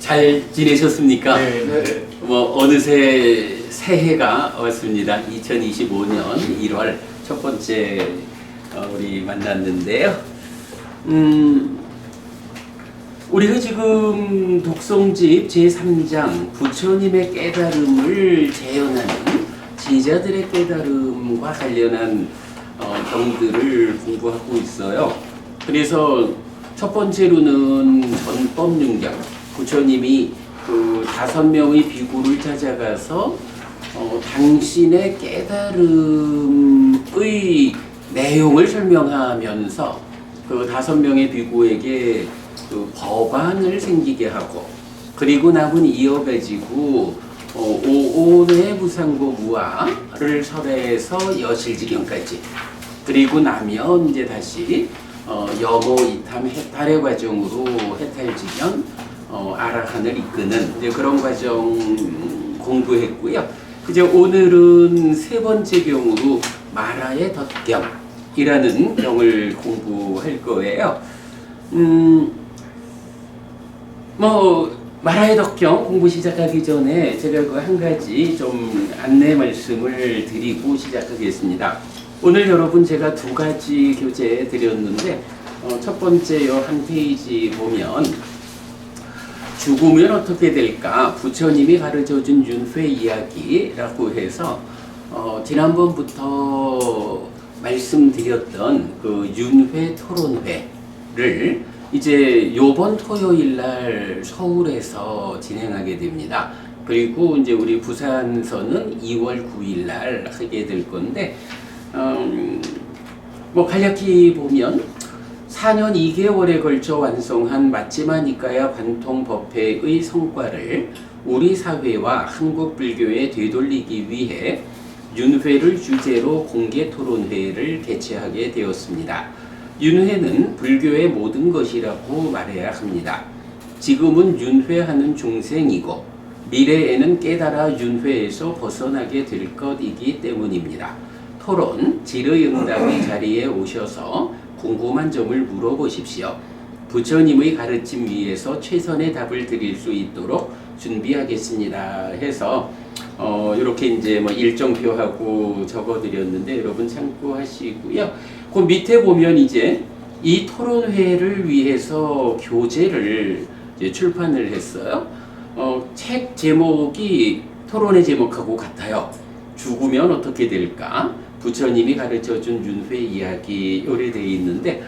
잘 지내셨습니까? 네. 뭐 어느새 새해가 왔습니다. 2025년 1월 첫 번째 우리 만났는데요. 우리가 지금 독송집 제3장 부처님의 깨달음을 재현하는 제자들의 깨달음과 관련한 경들을 공부하고 있어요. 그래서 첫 번째로는 전법륜경, 부처님이 그 5명의 비구를 찾아가서 당신의 깨달음의 내용을 설명하면서 그 5명의 비구에게 그 법안을 생기게 하고, 그리고 남은 이어가지고 오온의 무상고 무아를 설해서 여실지경까지, 그리고 나면 이제 다시 여모 이탐 해탈의 과정으로 해탈지경 아라한을 이끄는 이제 그런 과정 공부했고요. 이제 오늘은 세 번째 경으로 마라의 덧경이라는 경을 공부할 거예요. 마라의 덧경 공부 시작하기 전에 제가 그 한 가지 좀 안내 말씀을 드리고 시작하겠습니다. 오늘 여러분 제가 2가지 교재 드렸는데, 첫 번째 한 페이지 보면 죽으면 어떻게 될까? 부처님이 가르쳐준 윤회 이야기라고 해서 지난번부터 말씀드렸던 그 윤회 토론회를 이제 요번 토요일 날 서울에서 진행하게 됩니다. 그리고 이제 우리 부산서는 2월 9일 날 하게 될 건데, 간략히 보면 4년 2개월에 걸쳐 완성한 맞지마니까야 관통법회의 성과를 우리 사회와 한국 불교에 되돌리기 위해 윤회를 주제로 공개 토론회를 개최하게 되었습니다. 윤회는 불교의 모든 것이라고 말해야 합니다. 지금은 윤회하는 중생이고 미래에는 깨달아 윤회에서 벗어나게 될 것이기 때문입니다. 토론, 질의응답의 자리에 오셔서 궁금한 점을 물어보십시오. 부처님의 가르침 위에서 최선의 답을 드릴 수 있도록 준비하겠습니다 해서 이렇게 이제 일정표하고 적어드렸는데 여러분 참고하시고요. 그 밑에 보면 이제 이 토론회를 위해서 교재를 이제 출판을 했어요. 책 제목이 토론의 제목하고 같아요. 죽으면 어떻게 될까? 부처님이 가르쳐준 윤회 이야기 요래 되어 있는데,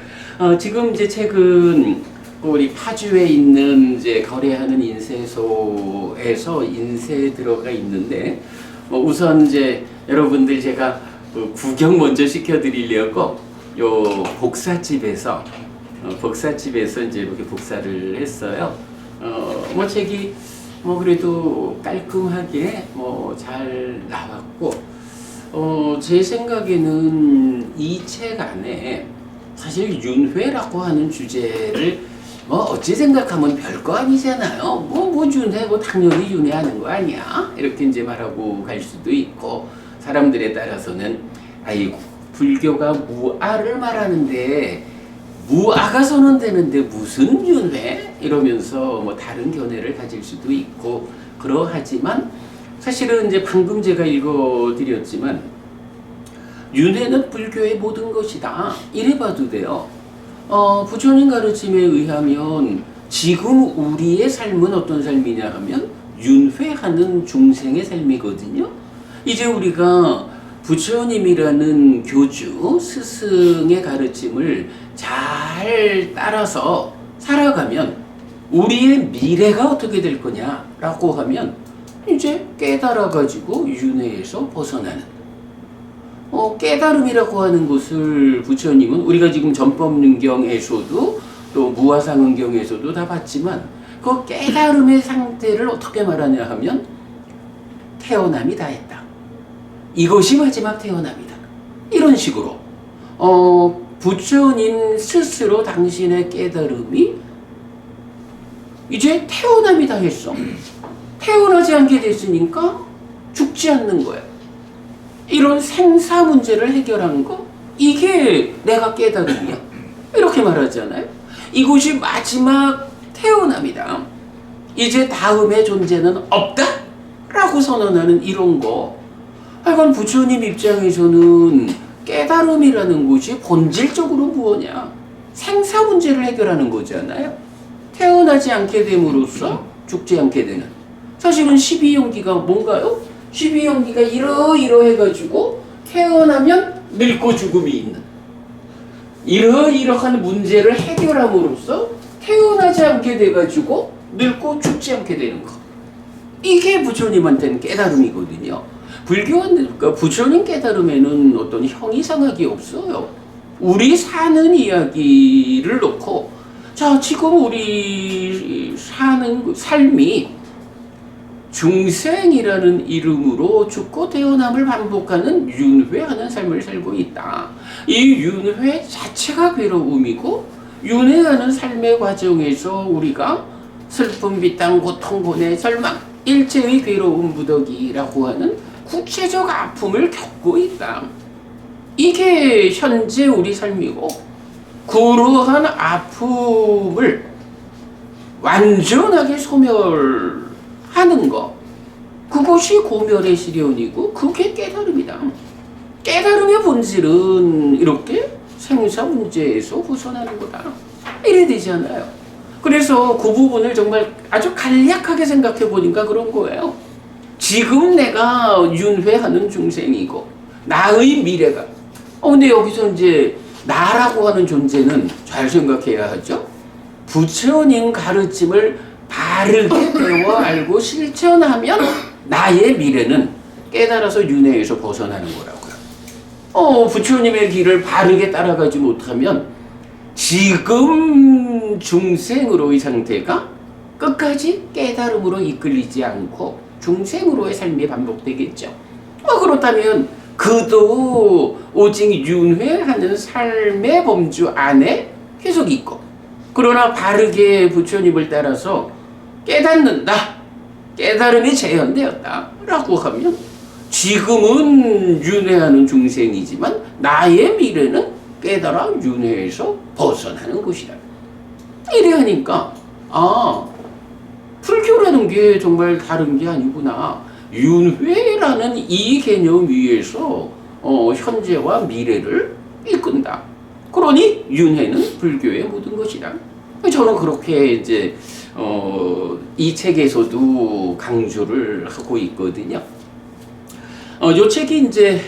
지금 이제 책은 우리 파주에 있는 이제 거래하는 인쇄소에서 인쇄 들어가 있는데, 우선 이제 여러분들 제가 구경 먼저 시켜드리려고 요 복사집에서 이제 이렇게 복사를 했어요. 책이 그래도 깔끔하게 잘 나왔고, 제 생각에는 이 책 안에 사실 윤회라고 하는 주제를 어찌 생각하면 별거 아니잖아요. 윤회, 당연히 윤회하는 거 아니야? 이렇게 이제 말하고 갈 수도 있고, 사람들에 따라서는 아이고, 불교가 무아를 말하는데 무아가 선언되는데 무슨 윤회? 이러면서 다른 견해를 가질 수도 있고 그러하지만, 사실은 이제 방금 제가 읽어드렸지만 윤회는 불교의 모든 것이다 이래 봐도 돼요. 부처님 가르침에 의하면 지금 우리의 삶은 어떤 삶이냐 하면 윤회하는 중생의 삶이거든요. 이제 우리가 부처님이라는 교주 스승의 가르침을 잘 따라서 살아가면 우리의 미래가 어떻게 될 거냐라고 하면 이제 깨달아가지고 윤회에서 벗어나는, 깨달음이라고 하는 것을 부처님은 우리가 지금 전법륜경에서도 또 무아상은경에서도 다 봤지만, 그 깨달음의 상태를 어떻게 말하냐 하면 태어남이 다 했다. 이것이 마지막 태어남이다. 이런 식으로 부처님 스스로 당신의 깨달음이 이제 태어남이 다 했어. 태어나지 않게 됐으니까 죽지 않는 거야. 이런 생사 문제를 해결한 거, 이게 내가 깨달음이야. 이렇게 말하잖아요. 이것이 마지막 태어납니다. 이제 다음의 존재는 없다 라고 선언하는 이런 거. 하여간 부처님 입장에서는 깨달음이라는 것이 본질적으로 무엇냐, 생사 문제를 해결하는 거잖아요. 태어나지 않게 됨으로써 죽지 않게 되는, 사실은 12연기가 뭔가요? 12연기가 이러이러해가지고 태어나면 늙고 죽음이 있는, 이러이러한 문제를 해결함으로써 태어나지 않게 돼가지고 늙고 죽지 않게 되는 거. 이게 부처님한테는 깨달음이거든요. 그러니까 부처님 깨달음에는 어떤 형이상학이 없어요. 우리 사는 이야기를 놓고, 자, 지금 우리 사는 삶이 중생이라는 이름으로 죽고 태어남을 반복하는 윤회하는 삶을 살고 있다. 이 윤회 자체가 괴로움이고, 윤회하는 삶의 과정에서 우리가 슬픔, 비탄, 고통, 고뇌, 절망, 일체의 괴로움 무더기라고 하는 구체적 아픔을 겪고 있다. 이게 현재 우리 삶이고, 그러한 아픔을 완전하게 소멸하는 것, 그것이 고멸의 시련이고 그게 깨달음이다. 깨달음의 본질은 이렇게 생사 문제에서 벗어나는 거다. 이래 되잖아요. 그래서 그 부분을 정말 아주 간략하게 생각해 보니까 그런 거예요. 지금 내가 윤회하는 중생이고 나의 미래가, 근데 여기서 이제 나라고 하는 존재는 잘 생각해야 하죠. 부처님 가르침을 바르게 배워 알고 실천하면 나의 미래는 깨달아서 윤회에서 벗어나는 거라고요. 부처님의 길을 바르게 따라가지 못하면 지금 중생으로의 상태가 끝까지 깨달음으로 이끌리지 않고 중생으로의 삶이 반복되겠죠. 그렇다면 그도 오직 윤회하는 삶의 범주 안에 계속 있고, 그러나 바르게 부처님을 따라서 깨닫는다, 깨달음이 재현되었다 라고 하면 지금은 윤회하는 중생이지만 나의 미래는 깨달아 윤회에서 벗어나는 것이다. 이래 하니까 불교라는 게 정말 다른 게 아니구나. 윤회라는 이 개념 위에서 현재와 미래를 이끈다. 그러니 윤회는 불교의 모든 것이다. 저는 그렇게 이제 이 책에서도 강조를 하고 있거든요. 요 책이 이제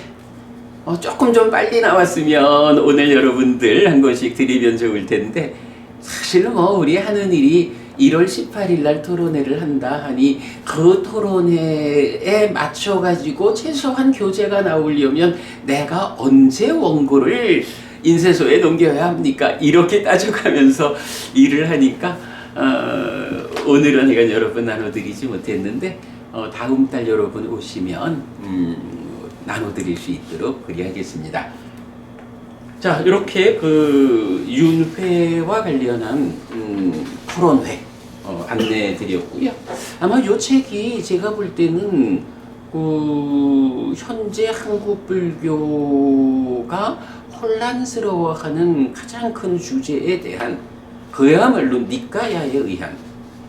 조금 좀 빨리 나왔으면 오늘 여러분들 한 권씩 드리면 좋을 텐데, 사실 우리 하는 일이 1월 18일 날 토론회를 한다 하니 그 토론회에 맞춰가지고 최소한 교재가 나오려면 내가 언제 원고를 인쇄소에 넘겨야 합니까? 이렇게 따져가면서 일을 하니까 오늘은 이건 여러분 나눠드리지 못했는데 다음 달 여러분 오시면 나눠드릴 수 있도록 그리하겠습니다. 자, 이렇게 그 윤회와 관련한 토론회 안내해 드렸고요. 아마 이 책이 제가 볼 때는 현재 한국 불교가 혼란스러워하는 가장 큰 주제에 대한, 그야말로 니까야에 의한,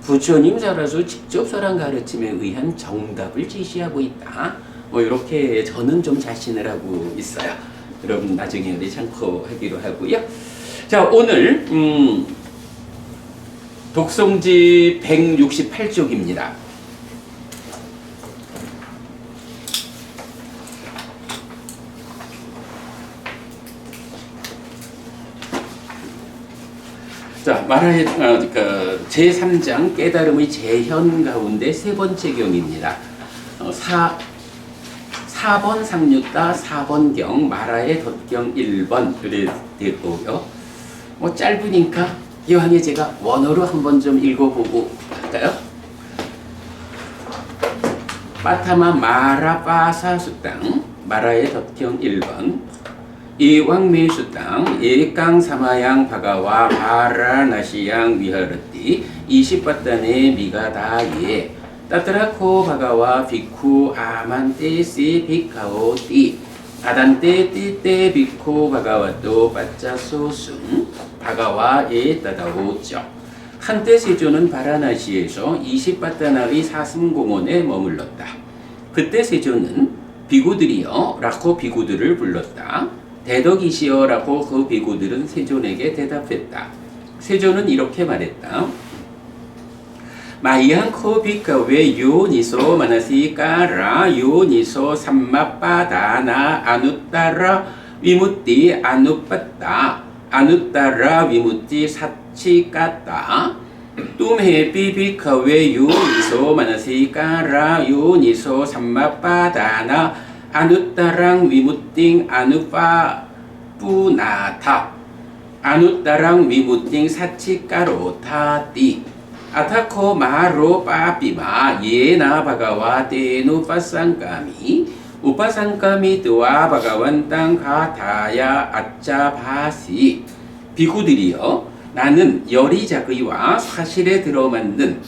부처님 살아서 직접 설한 가르침에 의한 정답을 제시하고 있다. 이렇게 저는 좀 자신을 하고 있어요. 여러분 나중에 우리 참고하기로 하고요. 자, 오늘 독송지 168쪽입니다. 자, 말하에 그러니까 제3장 깨달음의 재현 가운데 세 번째 경입니다. 4번 상류따 4번 경 마라의 덧경 1번 그래 되고요. 짧으니까 이왕에 제가 원어로 한번 좀 읽어보고 할까요? 빠타마 마라빠사 수땅 마라의 덧경 1번 이왕미 수땅 예강 사마양 바가와 바라나시양 위하르띠 20바단의 미가다예 따트라코 바가와 비쿠 아만테시 비카오띠 아단테 띠때 비쿠 바가와또 빠짜소승 바가와 예 따다오죠. 한때 세조는 바라나시에서 20바다나의 사슴공원에 머물렀다. 그때 세조는 비구들이여 라고 비구들을 불렀다. 대덕이시여 라고 그 비구들은 세존에게 대답했다. 세조는 이렇게 말했다. 마이한 코비카웨 요니소 마나시까라 요니소 삼마빠다나 아누따라 위무띠 아누빠따 아누따라 위무띠 사치까따 tumhe 비비카웨 요니소 마나시까라 요니소 삼마빠다나 아누따랑 위무띵 아누빠 뿌나타 아누따랑 위무띵 사치까로 타띠 아타코 마로 빠삐마 예나 바가와 테누 파상까미 우파상까미 뜨와 바가완땅 가타야 아짜바시 비구들이여 나는 열의작의와 사실에 들어맞는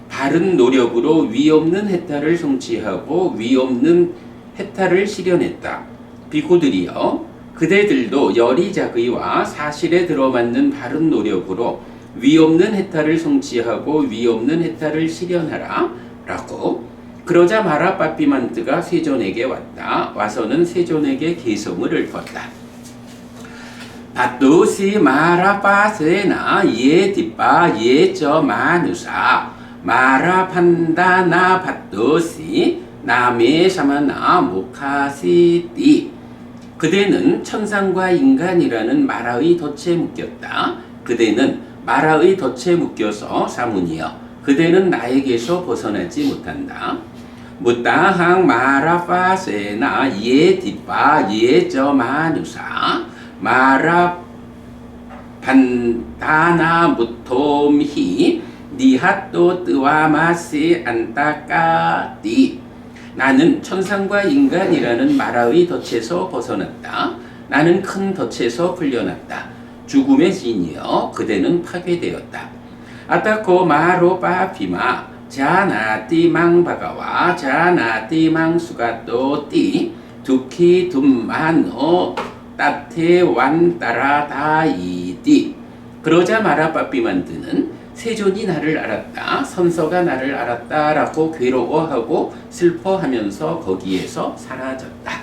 바른 노력으로 위없는 해탈을 성취하고 위없는 해탈을 실현했다. 비구들이여 그대들도 열의작의와 사실에 들어맞는 바른 노력으로 위없는 해탈을 성취하고 위없는 해탈을 실현하라 라고. 그러자 마라빠삐만뜨가 세존에게 왔다. 와서는 세존에게 개성을 읊었다. 바뚜시 마라빠세나 예 뒷바 예저 마누사 마라판다나 바뚜시 남의 사마나 모카시띠 그대는 천상과 인간이라는 마라의 덫에 묶였다. 그대는 마라의 덫에 묶여서 사문이여 그대는 나에게서 벗어나지 못한다. 무따항 마라파세나 예 뒷바 예저 마누사 마라 판다나 무톰히 니핫도 뜨와마시 안타까띠 나는 천상과 인간이라는 마라의 덫에서 벗어났다. 나는 큰 덫에서 풀려났다. 죽음의 신이여 그대는 파괴되었다. 아타코 마로 빠피마 자나띠 망바가와 자나띠 망수가또 띠 두키 둠마노 따테 완따라 다이띠 그러자 마라빠삐만드는 세존이 나를 알았다. 선서가 나를 알았다 라고 괴로워하고 슬퍼하면서 거기에서 사라졌다.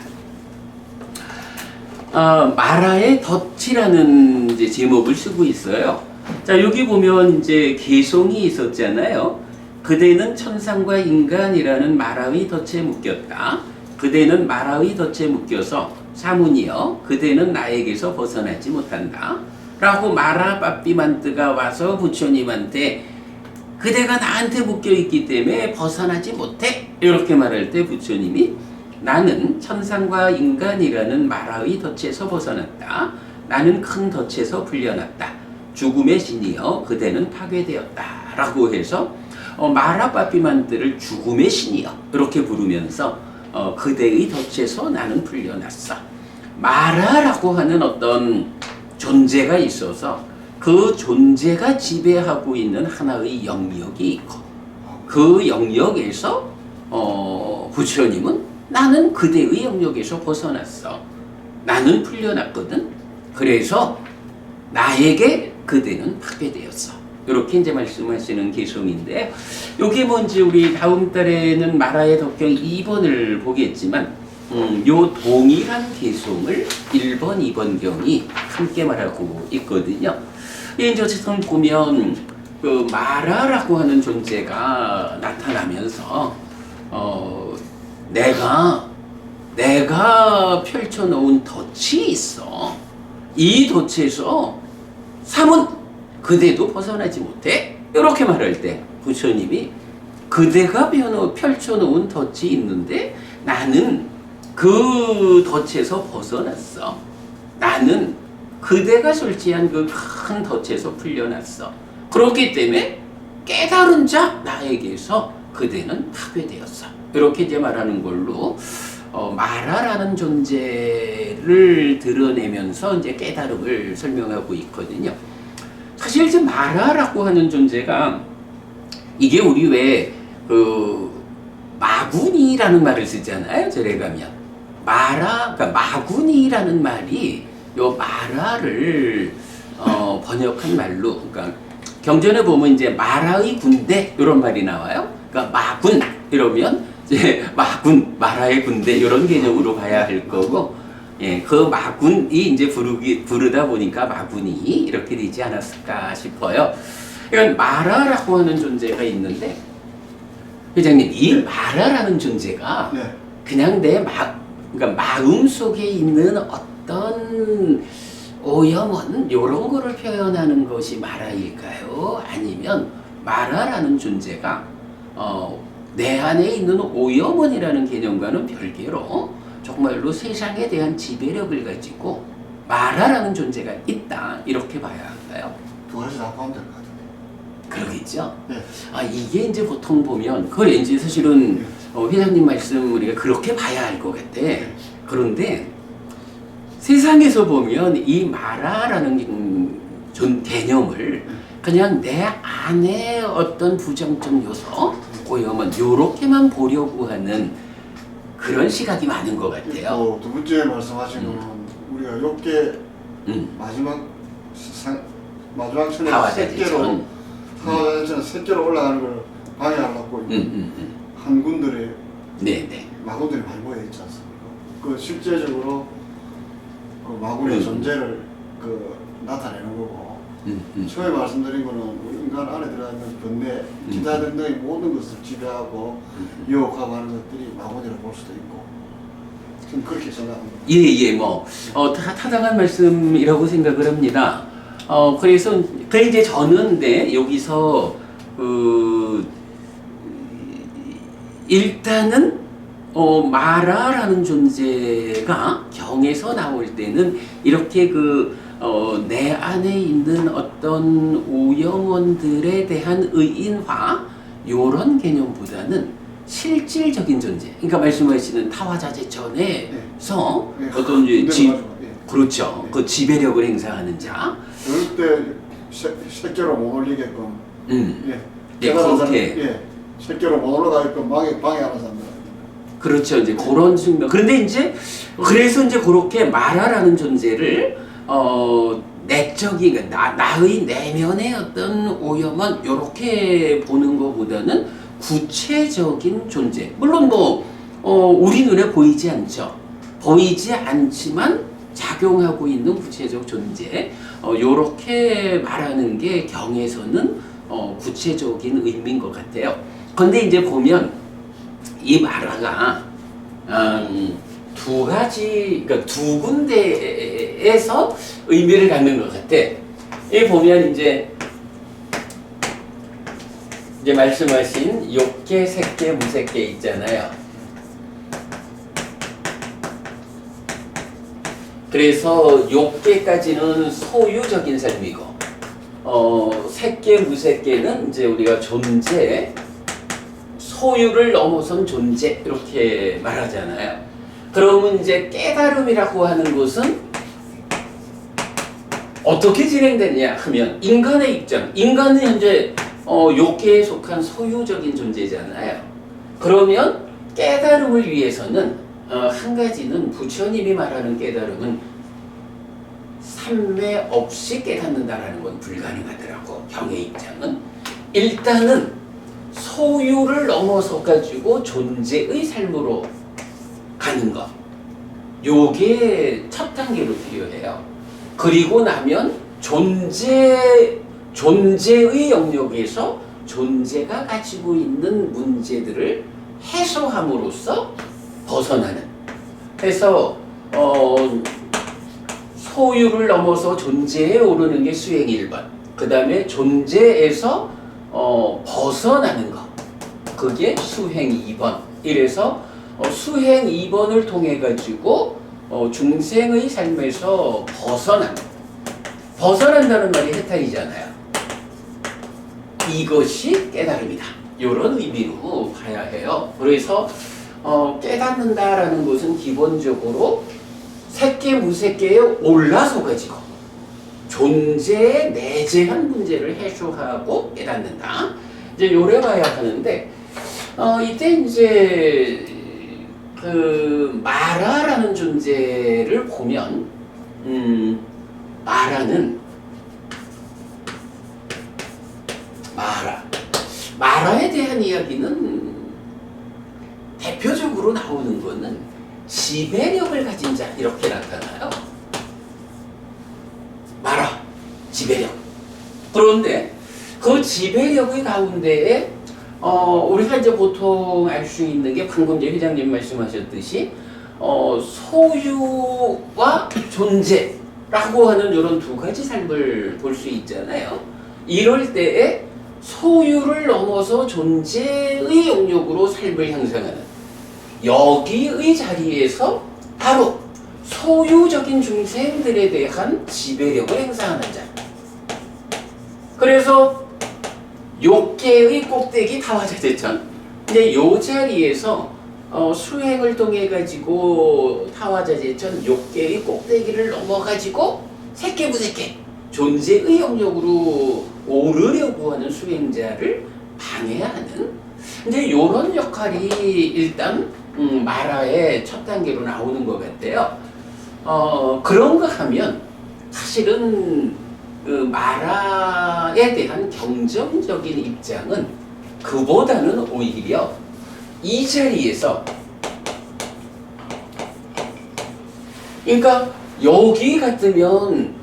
마라의 덫이라는 이제 제목을 쓰고 있어요. 자, 여기 보면 이제 개성이 있었잖아요. 그대는 천상과 인간이라는 마라의 덫에 묶였다. 그대는 마라의 덫에 묶여서 사문이여 그대는 나에게서 벗어나지 못한다. 라고 마라빠삐만뜨가 와서 부처님한테 그대가 나한테 묶여있기 때문에 벗어나지 못해 이렇게 말할 때 부처님이 나는 천상과 인간이라는 마라의 덫에서 벗어났다. 나는 큰 덫에서 풀려났다. 죽음의 신이여 그대는 파괴되었다. 라고 해서 마라빠삐만뜨를 죽음의 신이여 이렇게 부르면서 그대의 덫에서 나는 풀려났어. 마라라고 하는 어떤 존재가 있어서 그 존재가 지배하고 있는 하나의 영역이 있고 그 영역에서 부처님은 나는 그대의 영역에서 벗어났어. 나는 풀려났거든. 그래서 나에게 그대는 파괴되었어. 이렇게 이제 말씀하시는 개성인데 여기 뭔지 우리 다음 달에는 마라의 덕경 2번을 보겠지만 요 동일한 개성을 1번, 2번 경이 함께 말하고 있거든요. 이제 어쨌든 보면 그 마라라고 하는 존재가 나타나면서 내가 펼쳐놓은 덫이 있어. 이 덫에서 사문 그대도 벗어나지 못해. 이렇게 말할 때 부처님이 그대가 펼쳐놓은 덫이 있는데 나는 그 덫에서 벗어났어. 나는 그대가 설치한 그 큰 덫에서 풀려났어. 그렇기 때문에 깨달은 자 나에게서 그대는 파괴되었어. 이렇게 이제 말하는 걸로 마라라는 존재를 드러내면서 이제 깨달음을 설명하고 있거든요. 사실 이제 마라라고 하는 존재가 이게 우리 왜 마구니라는 말을 쓰잖아요. 절에 가면 그러니까 마구니라는 말이 요 마라를 번역한 말로, 그러니까 경전에 보면 이제 마라의 군대 이런 말이 나와요. 그러니까 마군 이러면 이제 마군, 마라의 군대 이런 개념으로 봐야 할 거고, 예, 그 마군이 이제 부르다 보니까 마군이 이렇게 되지 않았을까 싶어요. 그러니까 마라라고 하는 존재가 있는데, 회장님, 이 마라라는 존재가 네. 그냥 그러니까 마음 속에 있는 어떤 오염원 이런 거를 표현하는 것이 마라일까요? 아니면 마라라는 존재가 내 안에 있는 오염원이라는 개념과는 별개로 정말로 세상에 대한 지배력을 가지고 마라라는 존재가 있다 이렇게 봐야 할까요? 두 가지 다 포함될 것 같아요. 그러겠죠? 네. 이게 이제 보통 보면 그걸 이제 사실은 회장님 말씀 우리가 그렇게 봐야 할 것 같아. 그런데 세상에서 보면 이 마라라는 개념을 그냥 내 안에 어떤 부정적 요소, 오염은 요렇게만 보려고 하는 그런 시각이 많은 것 같아요. 두 번째 말씀하신 거는 우리가 욕계 마지막 천에 새끼로 사화자체는 새끼로 올라가는 걸 방해하려고 한 군들의 마군들이 많이 모여 있지 않습니까? 그 실제적으로 그 마군의 존재를 나타내는 거고, 처음에 말씀드린 거는 우리 인간 안에 들어있는 번뇌, 기타 등등의 모든 것을 지배하고 유혹하고 하는 것들이 마군이라고 볼 수도 있고, 저는 그렇게 생각합니다. 타당한 말씀이라고 생각을 합니다. 그래서 이제 저는 여기서 일단은 마라라는 존재가 경에서 나올 때는 이렇게 내 안에 있는 어떤 오염원들에 대한 의인화 요런 개념보다는 실질적인 존재. 그러니까 말씀하시는 타화자재천에서 어떤 그렇죠. 그 지배력을 행사하는 자. 그럴 때 새끼로 못 올리게끔 그렇게 새끼로 못 올라가게끔 방해하는 사람들. 그렇죠. 이제 그런 측면. 그런데 이제 그래서 이제 그렇게 마라라는 존재를 내적인 나의 내면의 어떤 오염은 이렇게 보는 것보다는 구체적인 존재. 물론 우리 눈에 보이지 않죠. 보이지 않지만 작용하고 있는 구체적 존재. 요렇게 말하는 게 경에서는 구체적인 의미인 것 같아요. 근데 이제 보면 이 마라가 두 가지, 그러니까 두 군데에서 의미를 갖는 것 같아. 이 보면 이제 말씀하신 욕계, 색계, 무색계 있잖아요. 그래서 욕계까지는 소유적인 삶이고, 색계, 무색계는 이제 우리가 존재, 소유를 넘어선 존재 이렇게 말하잖아요. 그러면 이제 깨달음이라고 하는 것은 어떻게 진행되냐 하면 인간의 입장, 인간은 현재 욕계에 속한 소유적인 존재잖아요. 그러면 깨달음을 위해서는 한 가지는 부처님이 말하는 깨달음은 삼매 없이 깨닫는다라는 건 불가능하더라고. 경의 입장은 일단은 소유를 넘어서 가지고 존재의 삶으로 가는 것, 요게 첫 단계로 필요해요. 그리고 나면 존재의 영역에서 존재가 가지고 있는 문제들을 해소함으로써 벗어나는. 그래서 소유를 넘어서 존재에 오르는 게 수행 1번. 그 다음에 존재에서 벗어나는 것. 그게 수행 2번. 이래서 수행 2번을 통해 가지고 중생의 삶에서 벗어난다는 말이 해탈이잖아요. 이것이 깨달음이다. 이런 의미로 봐야 해요. 그래서 깨닫는다라는 것은 기본적으로 색계 무색계에 올라서 가지고 존재의 내재한 문제를 해소하고 깨닫는다. 이제 요래 봐야 하는데 이때 이제 그 마라라는 존재를 보면 마라는 마라에 대한 이야기는 대표적으로 나오는 거는 지배력을 가진 자 이렇게 나타나요. 마라, 지배력. 그런데 그 지배력의 가운데에 우리가 이제 보통 알 수 있는 게 방금 이제 회장님 말씀하셨듯이 소유와 존재라고 하는 이런 두 가지 삶을 볼 수 있잖아요. 이럴 때에 소유를 넘어서 존재의 영역으로 삶을 향상하는 여기의 자리에서 바로 소유적인 중생들에 대한 지배력을 행사하는 자. 그래서 욕계의 꼭대기 타화자재천. 이제 요 자리에서 수행을 통해 가지고 타화자재천 욕계의 꼭대기를 넘어 가지고 색계부색계 존재의 영역으로 오르려고 하는 수행자를 방해하는 이제 요런 역할이 일단 마라의 첫 단계로 나오는 것 같아요. 그런가 하면 사실은 그 마라에 대한 경쟁적인 입장은 그보다는 오히려 이 자리에서 그러니까 여기 같으면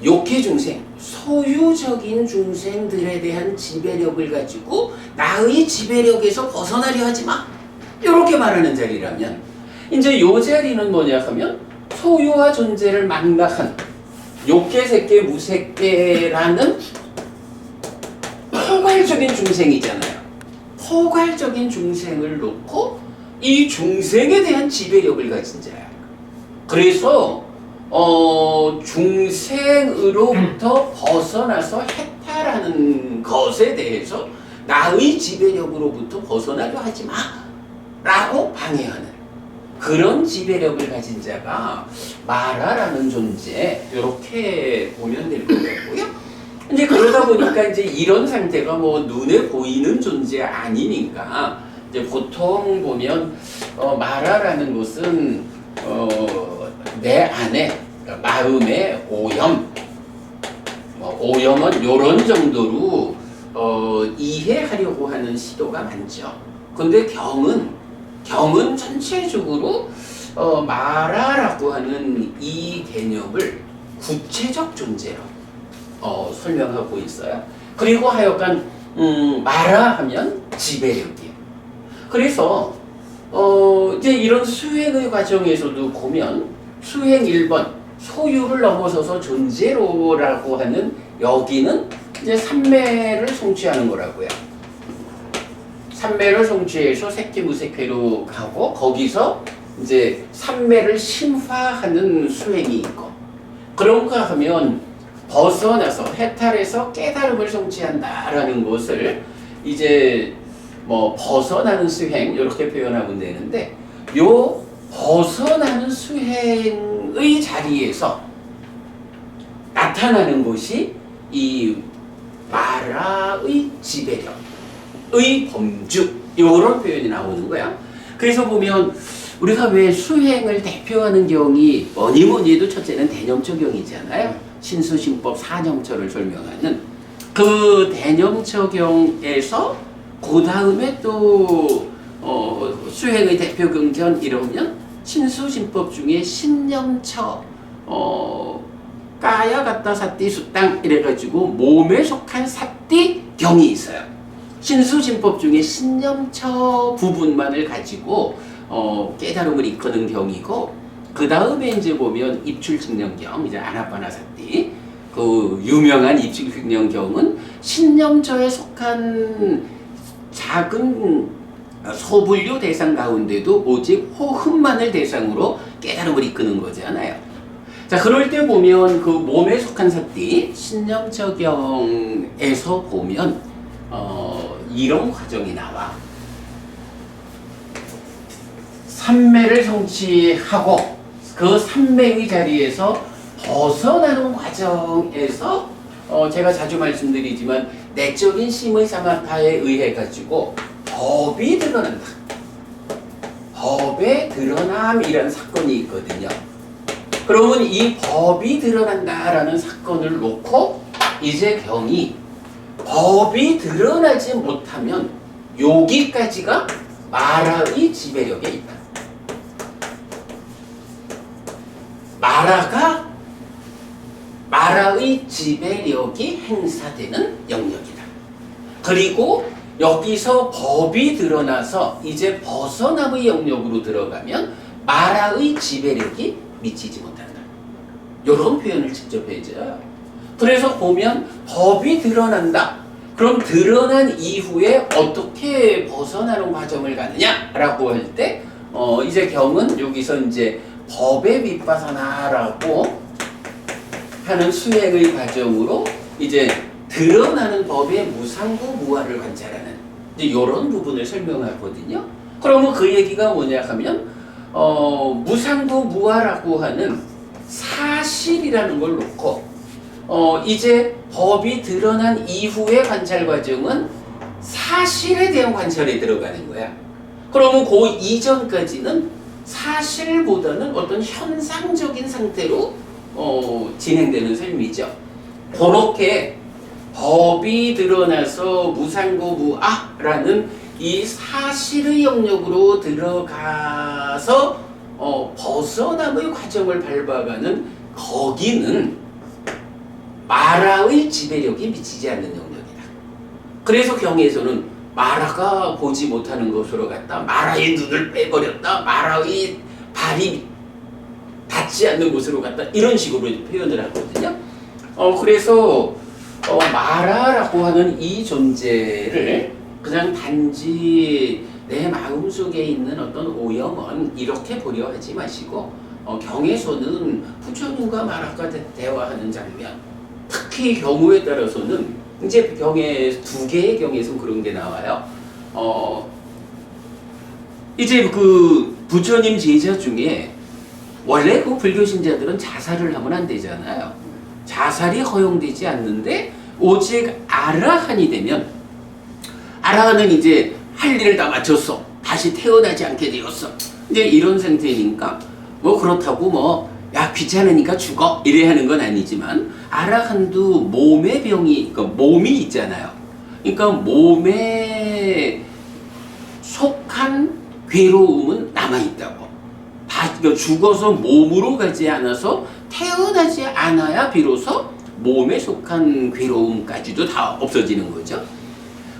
욕계 중생, 소유적인 중생들에 대한 지배력을 가지고 나의 지배력에서 벗어나려 하지 마. 이렇게 말하는 자리라면 이제 요 자리는 뭐냐 하면 소유와 존재를 망각한 욕계, 색계, 무색계라는 포괄적인 중생이잖아요. 포괄적인 중생을 놓고 이 중생에 대한 지배력을 가진 자야. 그래서 중생으로부터 벗어나서 해탈하는 것에 대해서 나의 지배력으로부터 벗어나려 하지 마 라고 방해하는 그런 지배력을 가진 자가 마라라는 존재 이렇게 보면 될 것 같고요. 이제 그러다 보니까 이제 이런 상태가 뭐 눈에 보이는 존재 아니니까 이제 보통 보면 마라라는 것은 내 안에 그러니까 마음의 오염, 오염은 이런 정도로 이해하려고 하는 시도가 많죠. 근데 경은 전체적으로 마라라고 하는 이 개념을 구체적 존재로 설명하고 있어요. 그리고 하여간 마라 하면 지배력이에요. 그래서 이제 이런 수행의 과정에서도 보면 수행 1번 소유를 넘어서서 존재로라고 하는 여기는 이제 삼매를 성취하는 거라고요. 삼매를 성취해서 색기무색회로 가고 거기서 이제 삼매를 심화하는 수행이 있고 그런가 하면 벗어나서 해탈해서 깨달음을 성취한다라는 것을 이제 뭐 벗어나는 수행 이렇게 표현하면 되는데 요 벗어나는 수행의 자리에서 나타나는 것이 이 마라의 지배력의 범주 이런 표현이 나오는 거야. 그래서 보면 우리가 왜 수행을 대표하는 경이 뭐니 해도 첫째는 대념처경이잖아요. 신수신법 사념처를 설명하는 그 대념처경에서 그 다음에 또 수행의 대표 경전 이러면 신수신법 중에 신념처 까야 갖다 사띠 수땅 이래가지고 몸에 속한 사띠 경이 있어요. 신수신법 중에 신념처 부분만을 가지고 깨달음을 이끄는 경이고 그 다음에 이제 보면 입출직령경 이제 아나빠나사띠 그 유명한 입출직령경은 신념처에 속한 작은 소분류 대상 가운데도 오직 호흡만을 대상으로 깨달음을 이끄는 거잖아요. 자, 그럴 때 보면 그 몸에 속한 사띠 신념처경에서 보면 이런 과정이 나와. 삼매를 성취하고 그 삼매의 자리에서 벗어나는 과정에서 제가 자주 말씀드리지만 내적인 심의 사마타에 의해 가지고 법이 드러난다. 법의 드러남이라는 사건이 있거든요. 그러면 이 법이 드러난다라는 사건을 놓고 이제 경이 법이 드러나지 못하면 여기까지가 마라의 지배력에 있다. 마라의 지배력이 행사되는 영역이다. 그리고 여기서 법이 드러나서 이제 벗어남의 영역으로 들어가면 마라의 지배력이 미치지 못한다. 이런 표현을 직접 해줘요. 그래서 보면 법이 드러난다. 그럼 드러난 이후에 어떻게 벗어나는 과정을 가느냐라고 할 때 이제 경은 여기서 이제 법의 윗바사나라고 하는 수행의 과정으로 이제 드러나는 법의 무상부 무아를 관찰하는 이제 이런 부분을 설명하거든요. 그러면 그 얘기가 뭐냐 하면 무상부 무아라고 하는 사실이라는 걸 놓고 이제 법이 드러난 이후의 관찰 과정은 사실에 대한 관찰에 들어가는 거야. 그러면 그 이전까지는 사실보다는 어떤 현상적인 상태로 진행되는 삶이죠. 그렇게 법이 드러나서 무상고무아라는 이 사실의 영역으로 들어가서 벗어남의 과정을 밟아가는 거기는 마라의 지배력이 미치지 않는 영역이다. 그래서 경에서는 마라가 보지 못하는 것으로 갔다, 마라의 눈을 빼버렸다, 마라의 발이 닿지 않는 곳으로 갔다, 이런 식으로 표현을 하거든요. 그래서 마라라고 하는 이 존재를 그냥 단지 내 마음속에 있는 어떤 오염원 이렇게 보려 하지 마시고 경에서는 부처님과 마라가 대화하는 장면, 특히 경우에 따라서는 이제 경에 두 개의 경에서 그런 게 나와요. 이제 그 부처님 제자 중에 원래 그 불교 신자들은 자살을 하면 안 되잖아요. 자살이 허용되지 않는데 오직 아라한이 되면, 아라한은 이제 할 일을 다 마쳤어. 다시 태어나지 않게 되었어. 이제 이런 상태니까 뭐 그렇다고 야 귀찮으니까 죽어 이래 하는 건 아니지만, 아라한도 몸의 병이, 그러니까 몸이 있잖아요. 그러니까 몸에 속한 괴로움은 남아있다고. 그러니까 죽어서 몸으로 가지 않아서 태어나지 않아야 비로소 몸에 속한 괴로움까지도 다 없어지는 거죠.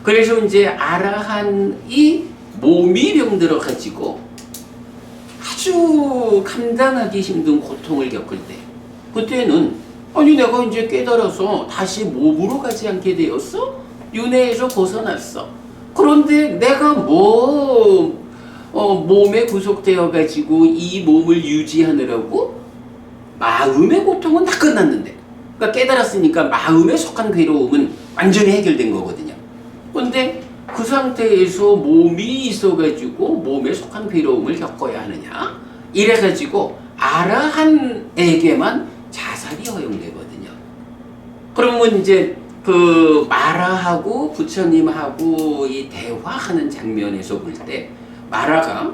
그래서 이제 아라한이 몸이 병들어 가지고 아주 감당하기 힘든 고통을 겪을 때, 그때는 아니 내가 이제 깨달아서 다시 몸으로 가지 않게 되었어? 윤회에서 벗어났어. 그런데 내가 몸에 구속되어 가지고 이 몸을 유지하느라고 마음의 고통은 다 끝났는데, 그러니까 깨달았으니까 마음에 속한 괴로움은 완전히 해결된 거거든요. 그런데 그 상태에서 몸이 있어가지고 몸에 속한 괴로움을 겪어야 하느냐? 이래가지고 아라한에게만 자살이 허용되거든요. 그러면 이제 그 마라하고 부처님하고 이 대화하는 장면에서 볼 때 마라가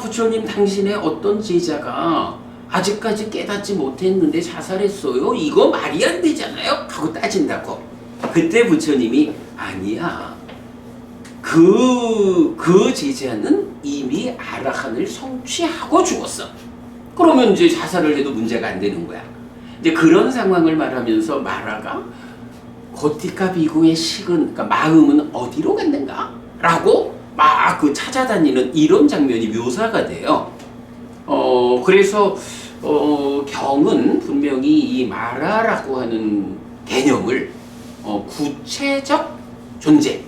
부처님 당신의 어떤 제자가 아직까지 깨닫지 못했는데 자살했어요. 이거 말이 안 되잖아요. 하고 따진다고. 그때 부처님이 아니야. 그 제자는 이미 아라한을 성취하고 죽었어. 그러면 이제 자살을 해도 문제가 안 되는 거야. 이제 그런 상황을 말하면서 마라가 고티카 비구의 식은, 그러니까 마음은 어디로 갔는가? 라고 막 그 찾아다니는 이런 장면이 묘사가 돼요. 그래서 경은 분명히 이 마라라고 하는 개념을 구체적 존재,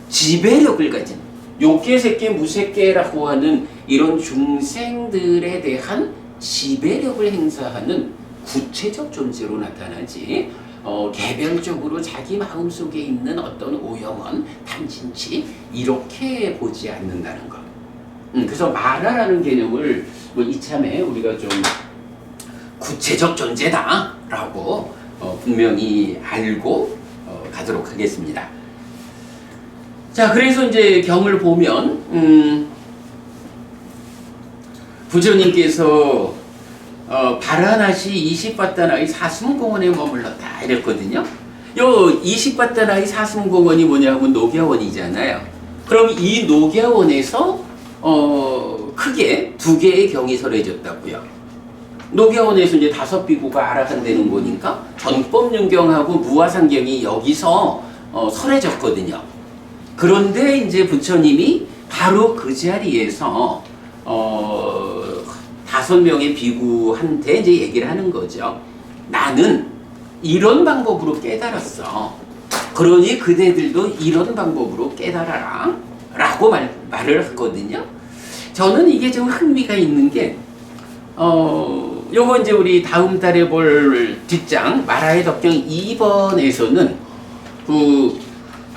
지배력을 가진 욕계, 색계, 무색계라고 하는 이런 중생들에 대한 지배력을 행사하는 구체적 존재로 나타나지, 개별적으로 자기 마음속에 있는 어떤 오염원, 탐진치 이렇게 보지 않는다는 것. 그래서 마라라는 개념을 이참에 우리가 좀 구체적 존재다라고 분명히 알고 가도록 하겠습니다. 자, 그래서 이제 경을 보면 부처님께서 바라나시 20바다나의 사슴공원에 머물렀다 이랬거든요. 요 이식받던 아이 사슴공원이 뭐냐 하면 녹야원이잖아요. 그럼 이 녹야원에서 크게 두 개의 경이 설해졌다고요. 녹야원에서 이제 5비구가 아라한다는 거니까 전법륜경하고 무화상경이 여기서 설해졌거든요. 그런데 이제 부처님이 바로 그 자리에서 5명의 비구한테 이제 얘기를 하는 거죠. 나는 이런 방법으로 깨달았어. 그러니 그대들도 이런 방법으로 깨달아라. 라고 말을 하거든요. 저는 이게 좀 흥미가 있는 게, 요거 이제 우리 다음 달에 볼 뒷장, 마라의 덕경 2번에서는 그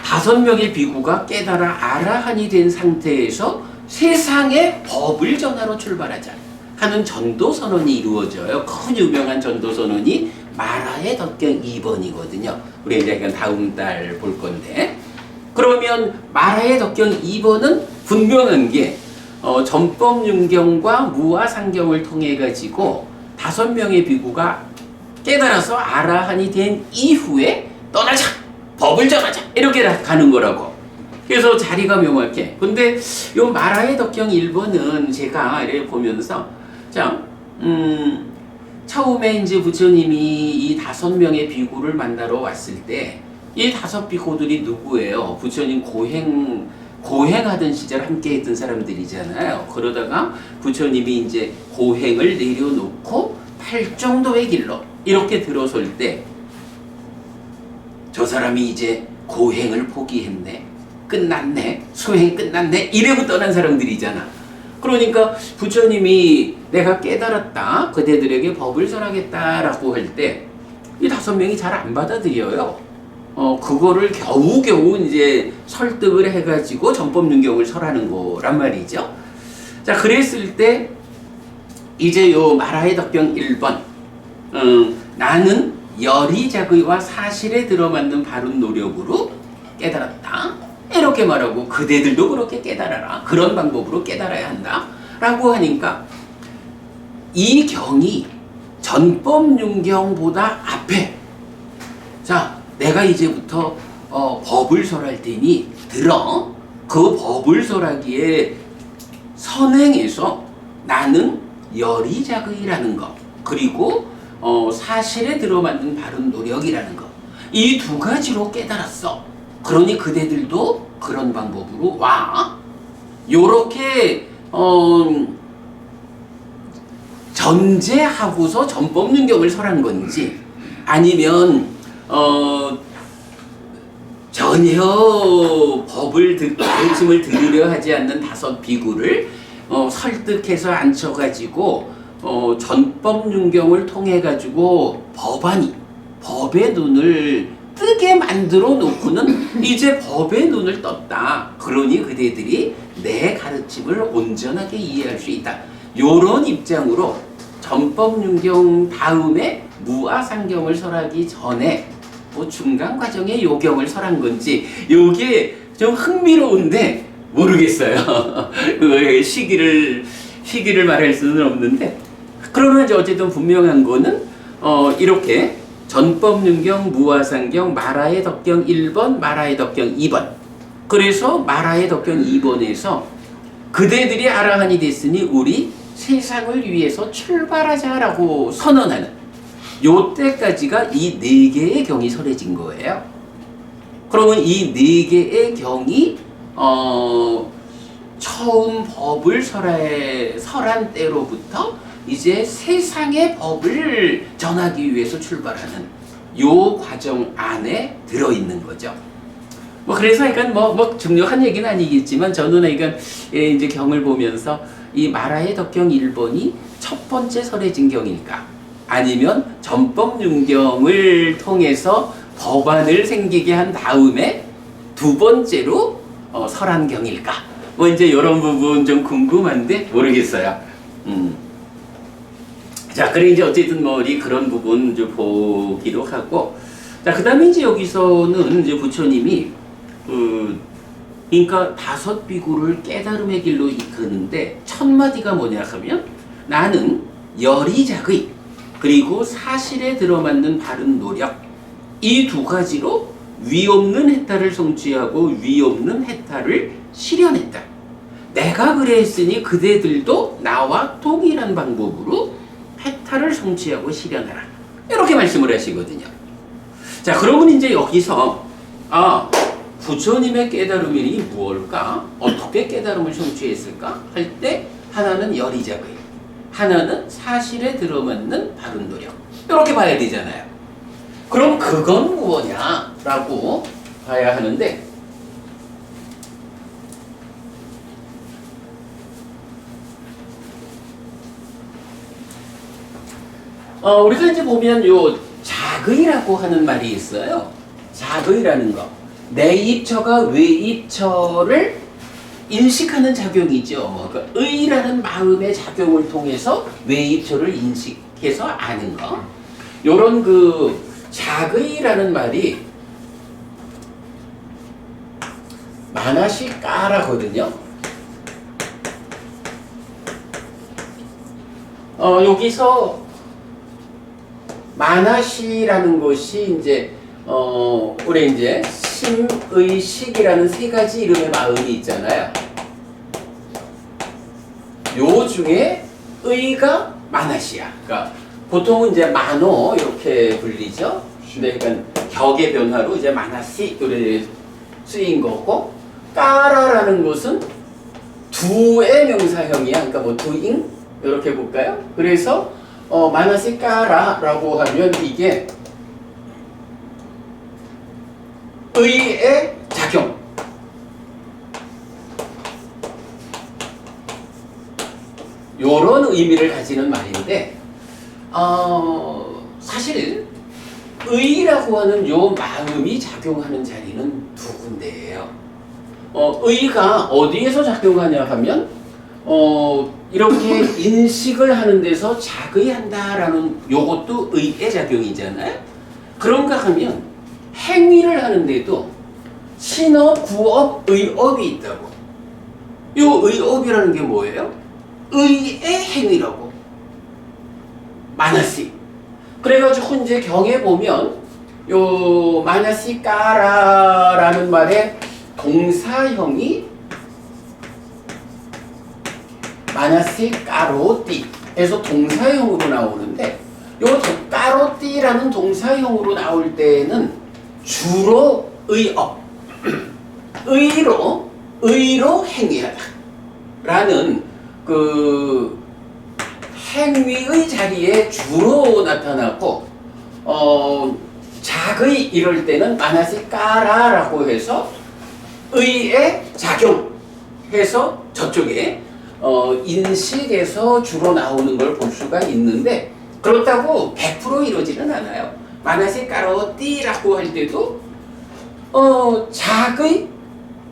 5명의 비구가 깨달아 아라한이 된 상태에서 세상의 법을 전하러 출발하자 하는 전도선언이 이루어져요. 큰 유명한 전도선언이 마라의 덕경 2번이거든요. 우리 이제 다음 달 볼 건데, 그러면 마라의 덕경 2번은 분명한 게 전법륜경과 무화상경을 통해 가지고 5명의 비구가 깨달아서 아라한이 된 이후에 떠나자! 법을 전하자! 이렇게 가는 거라고. 그래서 자리가 명확해. 근데 요 마라의 덕경 1번은 제가 이렇게 보면서, 자, 처음에 이제 부처님이 이 5명의 비구를 만나러 왔을 때, 이 5비구들이 누구예요? 부처님 고행하던 시절 함께 했던 사람들이잖아요. 그러다가 부처님이 이제 고행을 내려놓고 팔정도의 길로 이렇게 들어설 때, 저 사람이 이제 고행을 포기했네. 끝났네. 수행 끝났네. 이러고 떠난 사람들이잖아. 그러니까 부처님이 내가 깨달았다. 그대들에게 법을 설하겠다라고 할 때 이 5명이 잘 안 받아들여요. 그거를 겨우겨우 이제 설득을 해가지고 전법륜경을 설하는 거란 말이죠. 자, 그랬을 때 이제 요 마라의 덕경 1번, 나는 열의작의와 사실에 들어맞는 바른 노력으로 깨달았다. 이렇게 말하고 그대들도 그렇게 깨달아라. 그런 방법으로 깨달아야 한다. 라고 하니까 이 경이 전법륜경보다 앞에, 자, 내가 이제부터 법을 설할 테니 들어. 그 법을 설하기에 선행해서 나는 열의작의라는 것, 그리고 사실에 들어맞는 바른 노력이라는 것, 이 2가지로 깨달았어. 그러니 그대들도 그런 방법으로 와. 요렇게 전제하고서 전법륜경을 설한 건지, 아니면 전혀 법을 말씀을 들으려 하지 않는 5비구를 설득해서 앉혀가지고 전법륜경을 통해 가지고 법의 눈을 뜨게 만들어 놓고는 이제 법의 눈을 떴다. 그러니 그대들이 내 가르침을 온전하게 이해할 수 있다. 요런 입장으로 전법륜경 다음에 무화상경을 설하기 전에 뭐 중간 과정에 요경을 설한 건지 요게 좀 흥미로운데 모르겠어요. 시기를 말할 수는 없는데, 그러면 이제 어쨌든 분명한 거는 이렇게 전법륜경, 무화상경, 마라의 덕경 1번, 마라의 덕경 2번. 그래서 마라의 덕경 2번에서 그대들이 아라한이 됐으니 우리 세상을 위해서 출발하자라고 선언하는, 요때까지가 이 4개의 경이 설해진 거예요. 그러면 이 4개의 경이 처음 법을 설한 때로부터 이제 세상의 법을 전하기 위해서 출발하는 요 과정 안에 들어있는 거죠. 뭐 그래서 그러니까 중요한 얘기는 아니겠지만 저는 그러니까 이제 경을 보면서 이 마라의 덕경 1번이 첫 번째 설해진 경일까, 아니면 전법륜경을 통해서 법안을 생기게 한 다음에 2번째로 설한 경일까? 뭐 이제 이런 부분 좀 궁금한데 모르겠어요. 자, 그래 이제 어쨌든 우리 그런 부분 좀 보기로 하고, 자, 그다음에 이제 여기서는 이제 부처님이 그러니까 5비구를 깨달음의 길로 이끄는데 첫 마디가 뭐냐 하면, 나는 열의작의 그리고 사실에 들어맞는 바른 노력, 이 두 가지로 위 없는 해탈을 성취하고 위 없는 해탈을 실현했다. 내가 그랬으니 그대들도 나와 동일한 방법으로 해탈을 성취하고 실현하라. 이렇게 말씀을 하시거든요. 자, 그러면 이제 여기서 부처님의 깨달음이 무엇일까? 어떻게 깨달음을 성취했을까? 할 때 하나는 열의작의, 하나는 사실에 들어맞는 바른 노력. 이렇게 봐야 되잖아요. 그럼 그건 무엇이냐라고 봐야 하는데, 우리가 이제 보면 요 작의라고 하는 말이 있어요. 작의라는 거. 내 입처가 외입처를 인식하는 작용이죠. 그러니까 의라는 마음의 작용을 통해서 외입처를 인식해서 아는 거. 요런 그 작의라는 말이 마나시까라거든요. 여기서 마나시라는 것이 이제 우리 이제 심의식이라는 세 가지 이름의 마음이 있잖아요. 요 중에 의가 마나시야. 그러니까 보통은 이제 만호 이렇게 불리죠. 근데 그러니까 격의 변화로 이제 마나시 이렇게 쓰인 거고, 까라라는 것은 두의 명사형이야. 그러니까 뭐 두잉 이렇게 볼까요? 그래서 마나시 까라라고 하면 이게 의의 작용. 요런 의미를 가지는 말인데, 사실 의라고 하는 요 마음이 작용하는 자리는 두 군데예요. 의가 어디에서 작용하냐 하면 이렇게 인식을 하는 데서 작의한다라는 요것도 의의 작용이잖아요. 그런가 하면 행위를 하는데도 신업, 구업, 의업이 있다고. 요 의업이라는 게 뭐예요? 의의 행위라고. 마나시. 그래가지고 이제 경에 보면 요 마나시 까라라는 말에 동사형이 마나시 까로띠 에서 동사형으로 나오는데, 요 까로띠라는 동사형으로 나올 때는 주로 의업, 의로 행위하다 라는 그 행위의 자리에 주로 나타나고, 작의 이럴 때는 마나시 까라라고 해서 의의 작용 해서 저쪽에 인식에서 주로 나오는 걸 볼 수가 있는데, 그렇다고 100% 이루어지는 않아요. 마나시 까로띠라고 할 때도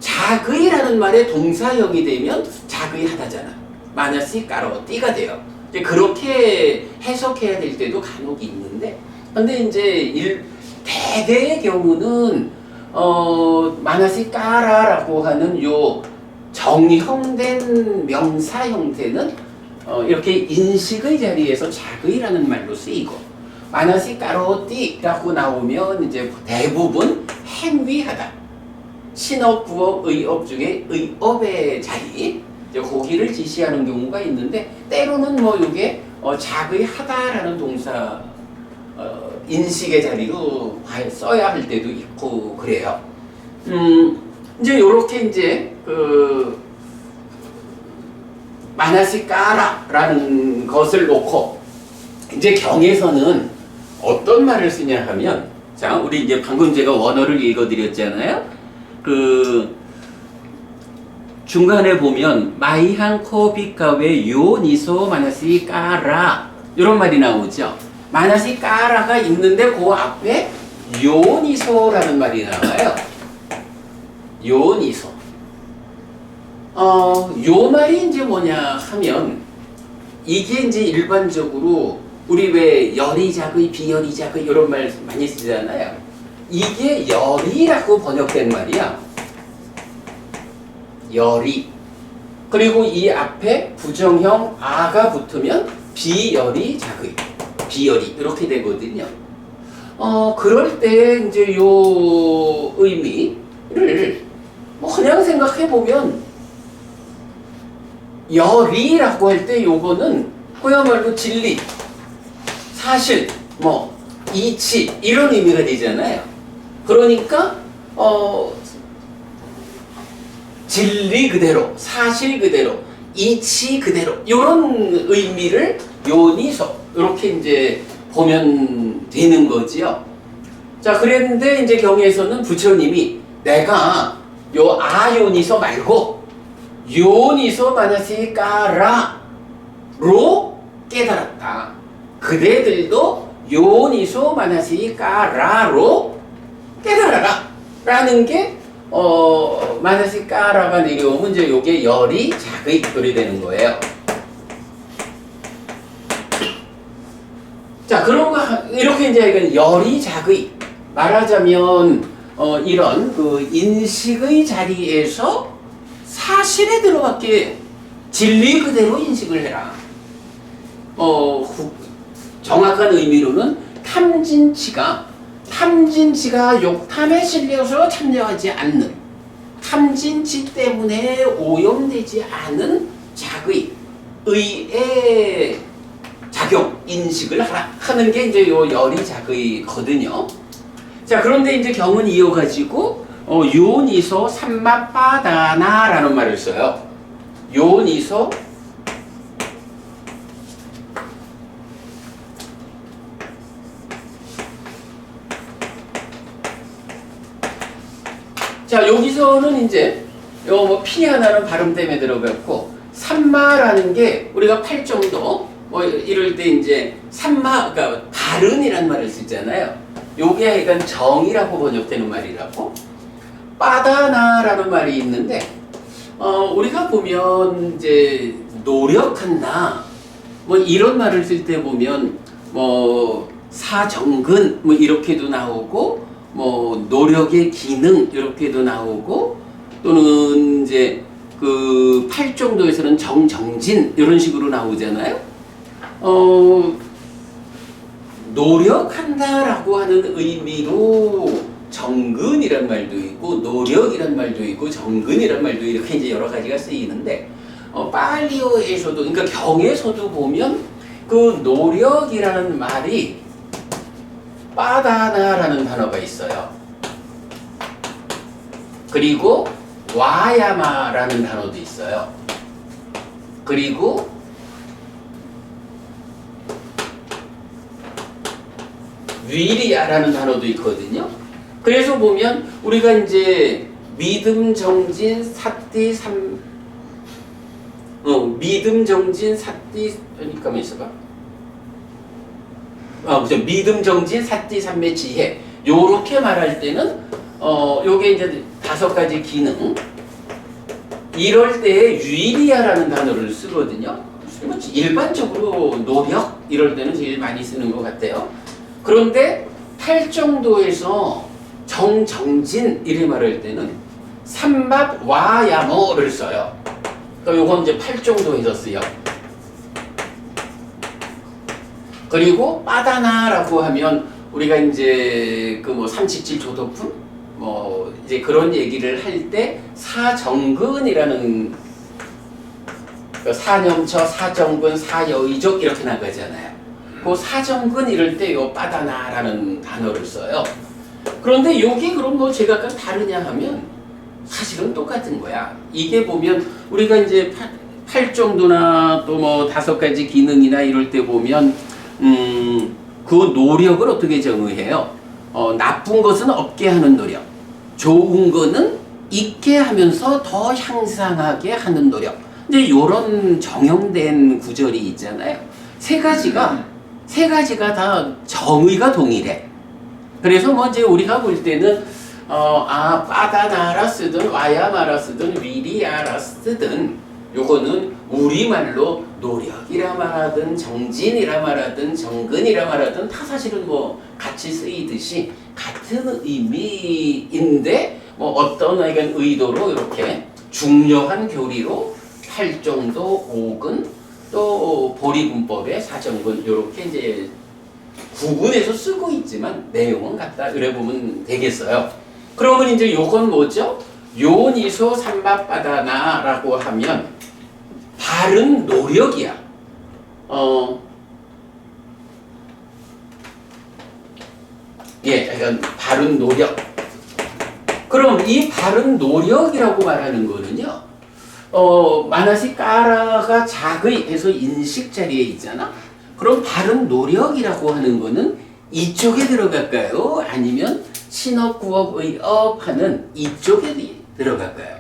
작의라는 말의 동사형이 되면 작의하다잖아. 마나시 까로띠가 돼요. 이제 그렇게 해석해야 될 때도 간혹 있는데, 근데 이제 대대의 경우는 마나시 까라라고 하는 요 정형된 명사 형태는 이렇게 인식의 자리에서 작의라는 말로 쓰이고, 마나시 까로띠라고 나오면 이제 대부분 행위하다, 신업, 구업, 의업 중에 의업의 자리, 이제 거기를 지시하는 경우가 있는데, 때로는 뭐 이게 작의하다라는 동사 인식의 자리로 써야 할 때도 있고 그래요. 이제 요렇게 이제 그 마나시 까라라는 것을 놓고 이제 경에서는 어떤 말을 쓰냐 하면, 자, 우리 이제 방금 제가 원어를 읽어드렸잖아요. 그 중간에 보면 마이한 코비카웨 요니소 마나시 까라 이런 말이 나오죠. 마나시 까라가 있는데 그 앞에 요니소라는 말이 나와요. 요니소. 요 말이 이제 뭐냐 하면, 이게 이제 일반적으로 우리 왜 열의작의, 비열의작의 이런 말 많이 쓰잖아요. 이게 열이라고 번역된 말이야. 열이. 그리고 이 앞에 부정형 아가 붙으면 비열의작의, 비열이 이렇게 되거든요. 그럴 때 이제 요 의미를 뭐 그냥 생각해 보면 열이라고 할 때 요거는 그야말로 진리, 사실, 뭐 이치 이런 의미가 되잖아요. 그러니까 진리 그대로, 사실 그대로, 이치 그대로 이런 의미를 요니소 이렇게 이제 보면 되는 거지요. 자, 그랬는데 이제 경에서는 부처님이 내가 요 아요니소 말고 요니소 마나시 까라로 깨달았다. 그대들도 요니소 마나시 까라로 깨달아라 라는 게 마나시 까라가 내려오면 이제 요게 열이 자의 돌이 되는 거예요. 자, 그런 거 이렇게 이제 열이 자의 말하자면 이런 그 인식의 자리에서 사실에 들어밖에 진리 그대로 인식을 해라. 정확한 의미로는 탐진치가 욕탐에 실려서 참여하지 않는, 탐진치 때문에 오염되지 않은 자의, 의의 작용, 인식을 하라 하는 게 이제 요 열이 자의거든요. 자, 그런데 이제 경은 이어가지고 요니소 삼마빠다나라는 말을 써요. 요니소 자, 여기서는 이제 요 뭐 피 하나는 발음 때문에 들어갔고 삼마라는 게 우리가 팔정도 뭐 이럴 때 이제 삼마, 그러니까 바른이란 말을 쓰잖아요. 요게 약간 정이라고 번역되는 말이라고. 빠다나라는 말이 있는데 우리가 보면 이제 노력한다 뭐 이런 말을 쓸 때 보면 뭐 사정근 뭐 이렇게도 나오고 뭐 노력의 기능 이렇게도 나오고 또는 이제 그 팔정도에서는 정진 이런 식으로 나오잖아요. 노력한다라고 하는 의미로 정근이란 말도 있고 노력이란 말도 있고 정근이란 말도 이렇게 이제 여러 가지가 쓰이는데 팔리어에서도 그러니까 경에서도 보면 그 노력이라는 말이 빠다나라는 단어가 있어요. 그리고 와야마라는 단어도 있어요. 그리고 위리야라는 단어도 있거든요. 그래서 보면 우리가 이제 믿음 정진 사띠 믿음 정진 사띠 잠깐만 있어봐. 그죠. 믿음 정진 사띠 삼매 지혜 요렇게 말할 때는 요게 이제 5가지 기능 이럴 때 위리야라는 단어를 쓰거든요. 일반적으로 노력 이럴 때는 제일 많이 쓰는 것 같아요. 그런데 팔정도에서 정진 이래 말할 때는 삼밥 와야모를 써요. 그러니까 요건 이제 팔정도에서 쓰여. 그리고 빠다나라고 하면 우리가 이제 그 뭐 삼십칠 조도품 뭐 이제 그런 얘기를 할 때 사정근이라는 사념처, 사정근, 사여의족 이렇게 나가잖아요. 그 사정근 이럴 때 요 빠다나라는 단어를 써요. 그런데 여기 그럼 뭐 제가 아까 다르냐 하면 사실은 똑같은 거야. 이게 보면 우리가 이제 팔정도나 또 뭐 5가지 기능이나 이럴 때 보면 그 노력을 어떻게 정의해요? 나쁜 것은 없게 하는 노력, 좋은 거는 있게 하면서 더 향상하게 하는 노력. 이제 이런 정형된 구절이 있잖아요. 세 가지가 다 정의가 동일해. 그래서 뭐 이제 우리가 볼 때는 빠다나라 쓰든 와야마라 쓰든 위리야라 쓰든 요거는 우리말로 노력이라 말하든 정진이라 말하든 정근이라 말하든 다 사실은 뭐 같이 쓰이듯이 같은 의미인데 뭐 어떤 의도로 이렇게 중요한 교리로 팔정도, 오근 또 보리군법의 사정근 이렇게 이제 구분해서 쓰고 있지만 내용은 같다. 그래 보면 되겠어요. 그러면 이제 요건 뭐죠? 요니소 삼밥바다나라고 하면 바른 노력이야. 약간 바른 노력. 그럼 이 바른 노력이라고 말하는 거는요, 마나시 까라가 자의 해서 인식 자리에 있잖아? 그럼 바른 노력이라고 하는 거는 이쪽에 들어갈까요? 아니면 신업, 구업, 의업 하는 이쪽에 들어갈까요?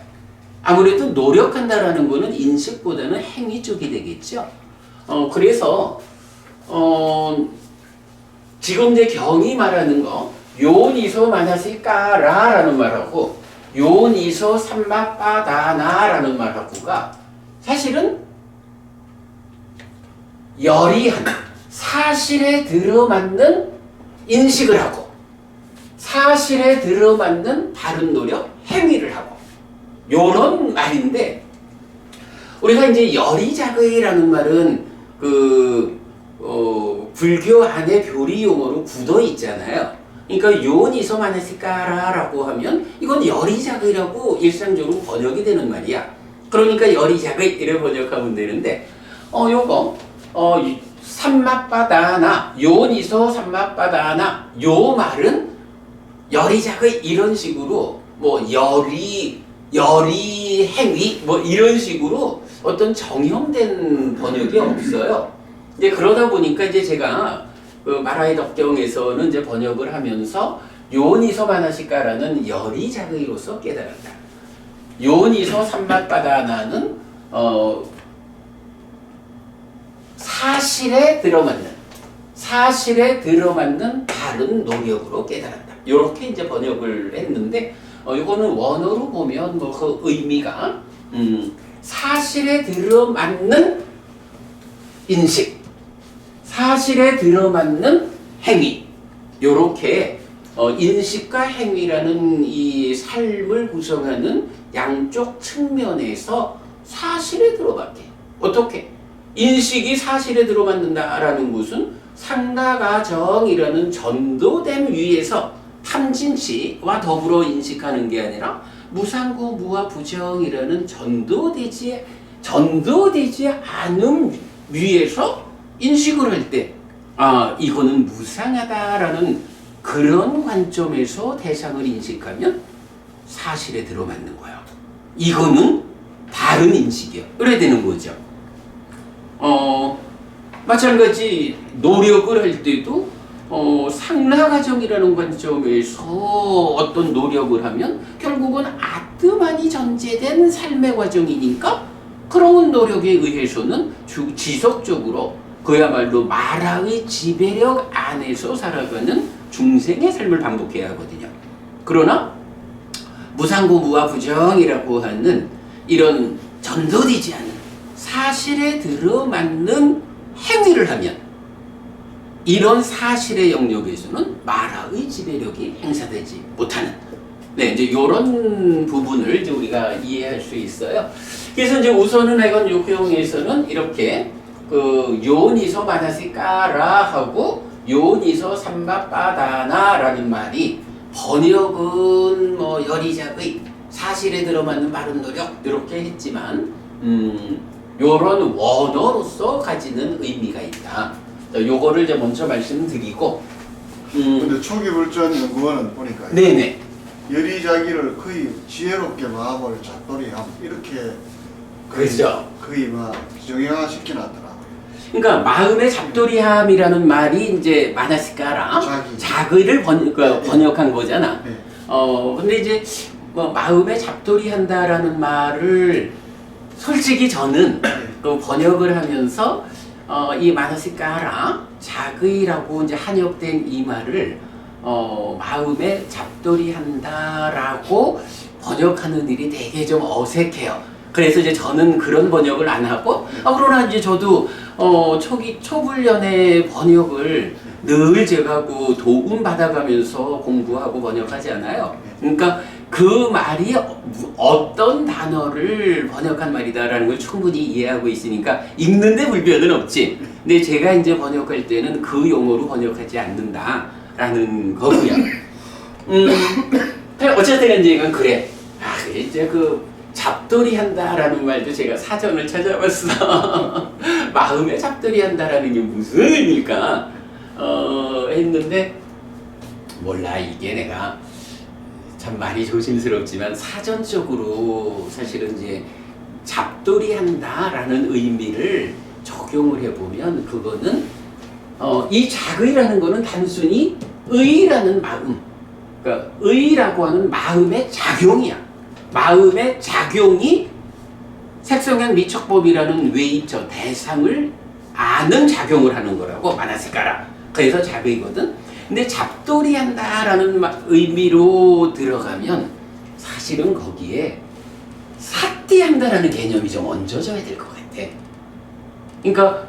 아무래도 노력한다라는 거는 인식보다는 행위 쪽이 되겠죠? 그래서, 지금 이제 경이 말하는 거, 요니소 마나시 까라라는 말하고, 요니소 삼마빠다나라는 말하고가 사실은 열이한 사실에 들어맞는 인식을 하고 사실에 들어맞는 바른 노력, 행위를 하고 요런 말인데 우리가 이제 열이자거이라는 말은 불교 안에 교리 용어로 굳어 있잖아요. 그러니까 요니소 마나시까라라고 하면 이건 열이자거이라고 일상적으로 번역이 되는 말이야. 그러니까 열이자거이 이렇게 번역하면 되는데 요거 삼마빠다나 요니소 삼마빠다나 요 말은 열이자거이 이런 식으로 뭐 열이 행위 뭐 이런 식으로 어떤 정형된 번역이 없어요. 이제 그러다 보니까 이제 제가 마라이 덕경에서는 이제 번역을 하면서 요니소 마나시까라는 열이자거이로서 깨달았다. 요니소 삼마빠다나는 사실에 들어맞는 바른 노력으로 깨달았다. 이렇게 이제 번역을 했는데 이거는 원어로 보면 뭐 그 의미가 사실에 들어맞는 인식, 사실에 들어맞는 행위, 요렇게 인식과 행위라는 이 삶을 구성하는 양쪽 측면에서 사실에 들어맞게. 어떻게? 인식이 사실에 들어맞는다라는 것은 상나가정이라는 전도됨 위에서 탐진치와 더불어 인식하는 게 아니라 무상고 무아부정이라는 전도되지 않음 위에서 인식을 할 때 이거는 무상하다라는 그런 관점에서 대상을 인식하면 사실에 들어맞는 거야. 이거는 바른 인식이야. 그래야 되는 거죠. 마찬가지 노력을 할 때도 상나가정이라는 관점에서 어떤 노력을 하면 결국은 아트만이 전제된 삶의 과정이니까 그런 노력에 의해서는 지속적으로 그야말로 마라의 지배력 안에서 살아가는 중생의 삶을 반복해야 하거든요. 그러나 무상고 무아부정이라고 하는 이런 전도되지 않는 사실에 들어맞는 행위를 하면 이런 사실의 영역에서는 마라의 지배력이 행사되지 못하는 이제 이런 부분을 이제 우리가 이해할 수 있어요. 그래서 이제 우선은 이건 요경에서는 이렇게 요니소 마나시까라 하고 요니소 삼마빠다나라는 말이 번역은 뭐 열이자거이 사실에 들어맞는 바른 노력 이렇게 했지만 요런 원어로서 가지는 의미가 있다. 요거를 이제 먼저 말씀드리고 근데 초기 불전 연구원은 보니까 네네 열이자기를 거의 지혜롭게 마음을 잡돌이함 이렇게 그렇죠. 거의 막 정형화시켜 놨더라고요. 그러니까 마음의 잡돌이함이라는 말이 이제 마나시까라 자기를 번역한 거잖아. 네. 근데 이제 뭐 마음에 잡돌이한다라는 말을 솔직히 저는 그 번역을 하면서 이 마나시까라 자의라고 이제 한역된 이 말을 마음에 잡돌이한다라고 번역하는 일이 되게 좀 어색해요. 그래서 이제 저는 그런 번역을 안 하고 그러나 이제 저도 초불련의 번역을 늘 제가 그 도움 받아가면서 공부하고 번역하잖아요. 그러니까 그 말이 어떤 단어를 번역한 말이다라는 걸 충분히 이해하고 있으니까 읽는데 불편은 없지. 근데 제가 이제 번역할 때는 그 용어로 번역하지 않는다라는 거고요. 어쨌든 이제 이건 그래. 그래 이제 그 잡돌이 한다라는 말도 제가 사전을 찾아봤어. 마음에 잡돌이 한다라는 게 무슨 의미일까? 했는데 몰라. 이게 내가 참 말이 조심스럽지만 사전적으로 사실은 이제 잡돌이 한다라는 의미를 적용을 해보면 그거는 이 작의라는 거는 단순히 의라는 마음, 그러니까 의라고 하는 마음의 작용이야. 마음의 작용이 색성향 미척법이라는 외입처 대상을 아는 작용을 하는 거라고 마나시까라. 그래서 작의거든. 근데 잡돌이 한다라는 의미로 들어가면 사실은 거기에 삿띠 한다라는 개념이 좀 얹어져야 될 것 같아. 그러니까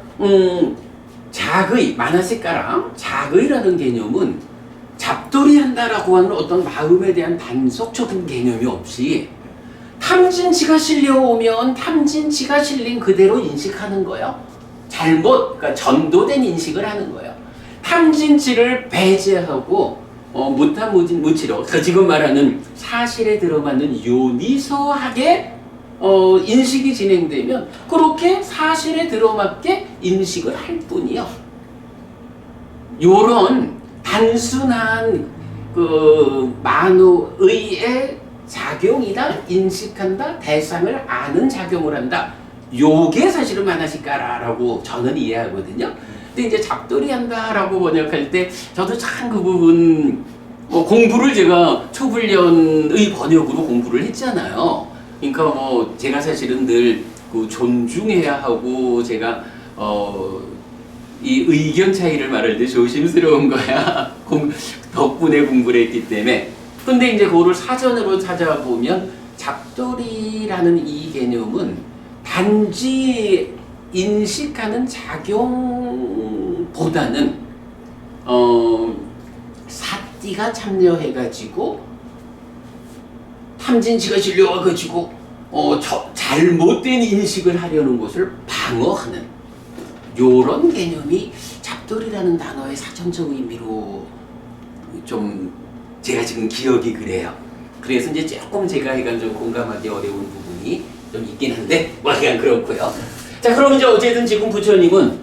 작의, 마나시까라 작의라는 개념은 잡돌이 한다라고 하는 어떤 마음에 대한 단속적인 개념이 없이 탐진치가 실려오면 탐진치가 실린 그대로 인식하는 거예요. 잘못, 그러니까 전도된 인식을 하는 거예요. 탐진치를 배제하고 무타무치로, 그러니까 지금 말하는 사실에 들어맞는 요니소하게 인식이 진행되면 그렇게 사실에 들어맞게 인식을 할 뿐이요. 요런 단순한 그 만우의의 작용이다, 인식한다, 대상을 아는 작용을 한다. 요게 사실은 마나시까라라고 저는 이해하거든요. 근데 이제 잡돌이 한다라고 번역할 때 저도 참 그 부분 공부를 제가 초불련의 번역으로 공부를 했잖아요. 그러니까 뭐 제가 사실은 늘 그 존중해야 하고 제가 이 의견 차이를 말할 때 조심스러운 거야. 덕분에 공부를 했기 때문에. 근데 이제 그거를 사전으로 찾아보면 잡돌이라는 이 개념은 단지 인식하는 작용보다는 사띠가 참여해가지고 탐진치가 실려와가지고 잘못된 인식을 하려는 것을 방어하는 요런 개념이 잡돌이라는 단어의 사전적 의미로 좀 제가 지금 기억이 그래요. 그래서 이제 조금 제가 약간 좀 공감하기 어려운 부분이 좀 있긴 한데 뭐 그냥 그렇고요. 자, 그럼 이제 어쨌든 지금 부처님은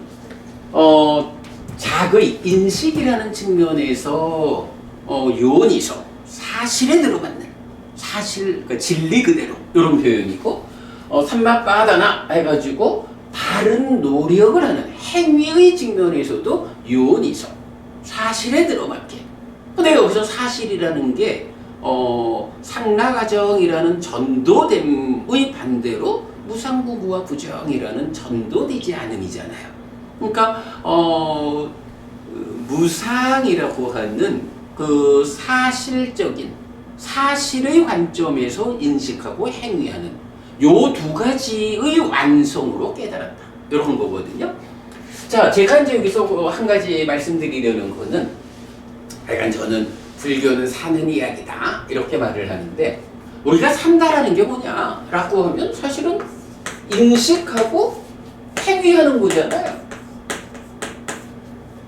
작의 인식이라는 측면에서 요니소 사실에 들어맞는 사실, 그러니까 진리 그대로 이런 표현이고 삼마빠다나 해가지고 바른 노력을 하는 행위의 측면에서도 요니소 사실에 들어맞게. 근데 여기서 사실이라는 게 상라가정이라는 전도됨의 반대로 무상부부와 부정이라는 전도되지 않음이잖아요. 그러니까 무상이라고 하는 그 사실적인 사실의 관점에서 인식하고 행위하는 요 두 가지의 완성으로 깨달았다. 이런 거거든요. 자, 제가 이제 여기서 한 가지 말씀드리려는 거는 약간 저는 불교는 사는 이야기다 이렇게 말을 하는데 우리가 산다라는 게 뭐냐라고 하면 사실은 인식하고 행위하는 거잖아요.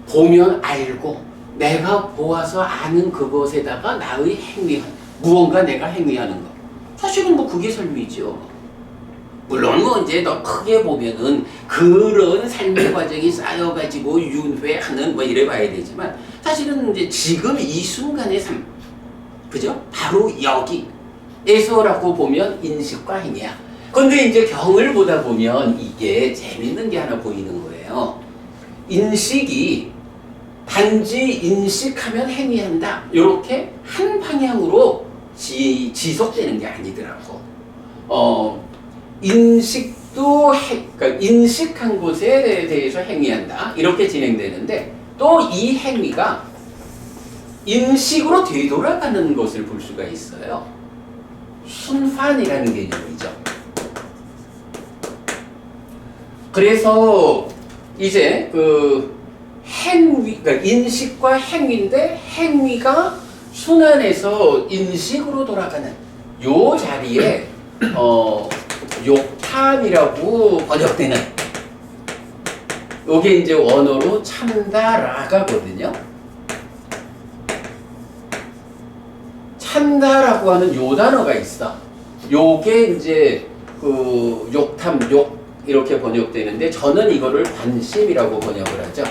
보면 알고 내가 보아서 아는 그것에다가 나의 행위하는 무언가 내가 행위하는 것. 사실은 뭐 그게 삶이죠. 물론 뭐 이제 더 크게 보면은 그런 삶의 과정이 쌓여가지고 윤회하는 뭐 이래 봐야 되지만 사실은 이제 지금 이 순간의 삶, 그죠? 바로 여기에서라고 보면 인식과 행위야. 근데 이제 경을 보다 보면 이게 재밌는 게 하나 보이는 거예요. 인식이 단지 인식하면 행위한다. 이렇게 한 방향으로 지속되는 게 아니더라고. 인식도 그러니까 인식한 곳에 대해서 행위한다. 이렇게 진행되는데 또 이 행위가 인식으로 되돌아가는 것을 볼 수가 있어요. 순환이라는 개념이죠. 그래서 이제 행위, 그러니까 인식과 행위인데 행위가 순환해서 인식으로 돌아가는 요 자리에 욕탐이라고 번역되는 요게 이제 원어로 찬다라가거든요. 찬다라고 하는 요 단어가 있어. 요게 이제 그 욕탐, 욕 이렇게 번역되는데 저는 이거를 관심이라고 번역을 하죠.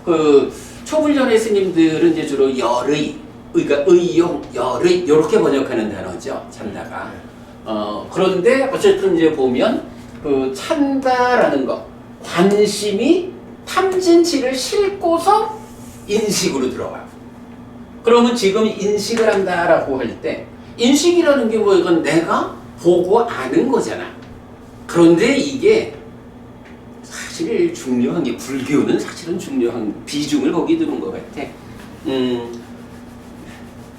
그 초불전의 스님들은 이제 주로 열의, 그러니까 의용, 열의 이렇게 번역하는 단어죠. 찬다가. 그런데 어쨌든 이제 보면 그 찬다라는 거, 관심이 탐진치를 싣고서 인식으로 들어와. 그러면 지금 인식을 한다라고 할 때 인식이라는 게 뭐 이건 내가 보고 아는 거잖아. 그런데 이게 사실 중요한 게 불교는 사실은 중요한 비중을 거기 두는 것 같아.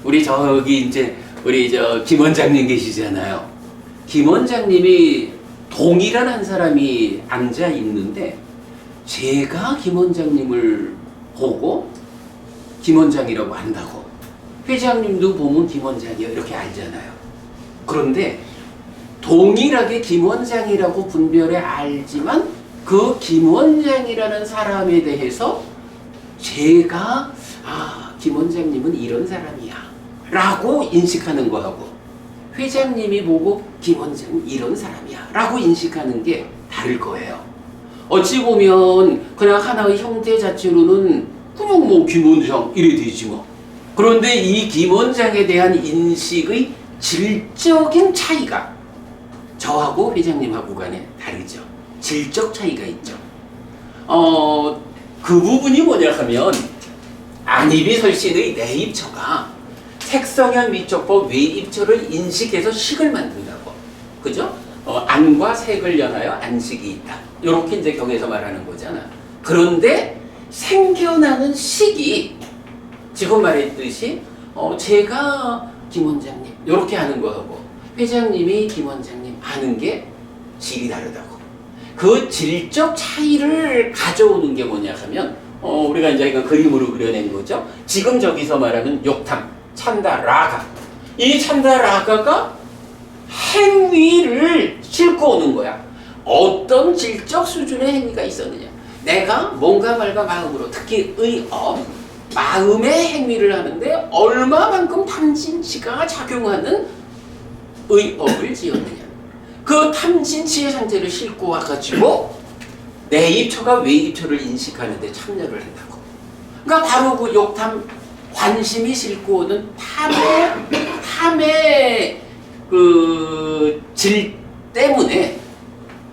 우리 저기 이제 우리 저 김 원장님 계시잖아요. 김 원장님이 동일한 사람이 앉아 있는데 제가 김 원장님을 보고 김 원장이라고 한다고 회장님도 보면 김 원장이요 이렇게 알잖아요. 그런데 동일하게 김 원장이라고 분별해 알지만 그 김 원장이라는 사람에 대해서 제가 김 원장님은 이런 사람이야 라고 인식하는 거하고 회장님이 보고 김 원장은 이런 사람이야 라고 인식하는 게 다를 거예요. 어찌 보면 그냥 하나의 형태 자체로는 그냥 뭐 김 원장 이래 되지 뭐. 그런데 이 김 원장에 대한 인식의 질적인 차이가 저하고 회장님하고 간에 다르죠. 질적 차이가 있죠. 그 부분이 뭐냐 하면 안입이설신의 내입처가 색성현 미적법 외입처를 인식해서 식을 만든다고. 그죠? 안과 색을 연하여 안식이 있다. 이렇게 이제 경에서 말하는 거잖아. 그런데 생겨나는 식이 지금 말했듯이 제가 김 원장님 이렇게 하는 거하고 회장님이 김 원장님 하는 게 질이 다르다고. 그 질적 차이를 가져오는 게 뭐냐 하면 우리가 이제 이거 그림으로 그려낸 거죠. 지금 저기서 말하는 욕탐, 찬다, 라가. 이 찬다, 라가가 행위를 싣고 오는 거야. 어떤 질적 수준의 행위가 있었느냐. 내가 뭔가 말과 마음으로 특히 의업, 마음의 행위를 하는데 얼마만큼 탐진치가 작용하는 의업을 지었느냐. 그 탐진치의 상태를 싣고 와가지고 내입처가 외입처를 인식하는데 참여를 한다고. 그러니까 바로 그 욕탐, 관심이 싣고 오는 탐의 그 질 때문에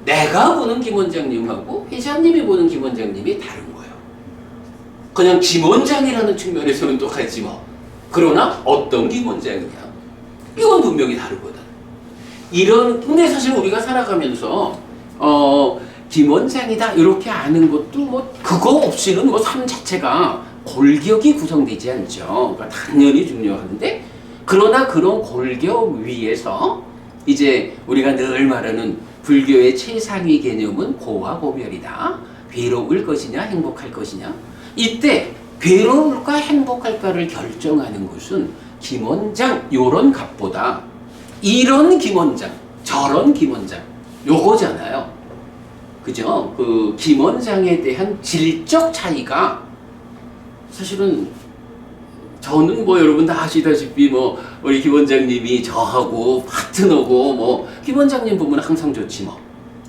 내가 보는 김 원장님하고 회장님이 보는 김 원장님이 다른 거예요. 그냥 김 원장이라는 측면에서는 똑같지 뭐. 그러나 어떤 김 원장이냐? 이건 분명히 다르거든. 근데 사실 우리가 살아가면서 김 원장이다 이렇게 아는 것도 뭐 그거 없이는 뭐 삶 자체가 골격이 구성되지 않죠. 그러니까 당연히 중요한데 그러나 그런 골격 위에서 이제 우리가 늘 말하는 불교의 최상위 개념은 고와 고멸이다. 괴로울 것이냐 행복할 것이냐. 이때 괴로울까 행복할까를 결정하는 것은 김 원장 요런 값보다 이런 김 원장 저런 김 원장 요거잖아요. 그죠? 그 김 원장에 대한 질적 차이가 사실은 저는 뭐 여러분 다 아시다시피 뭐 우리 김 원장님이 저하고 파트너고 뭐 김 원장님 보면 항상 좋지 뭐.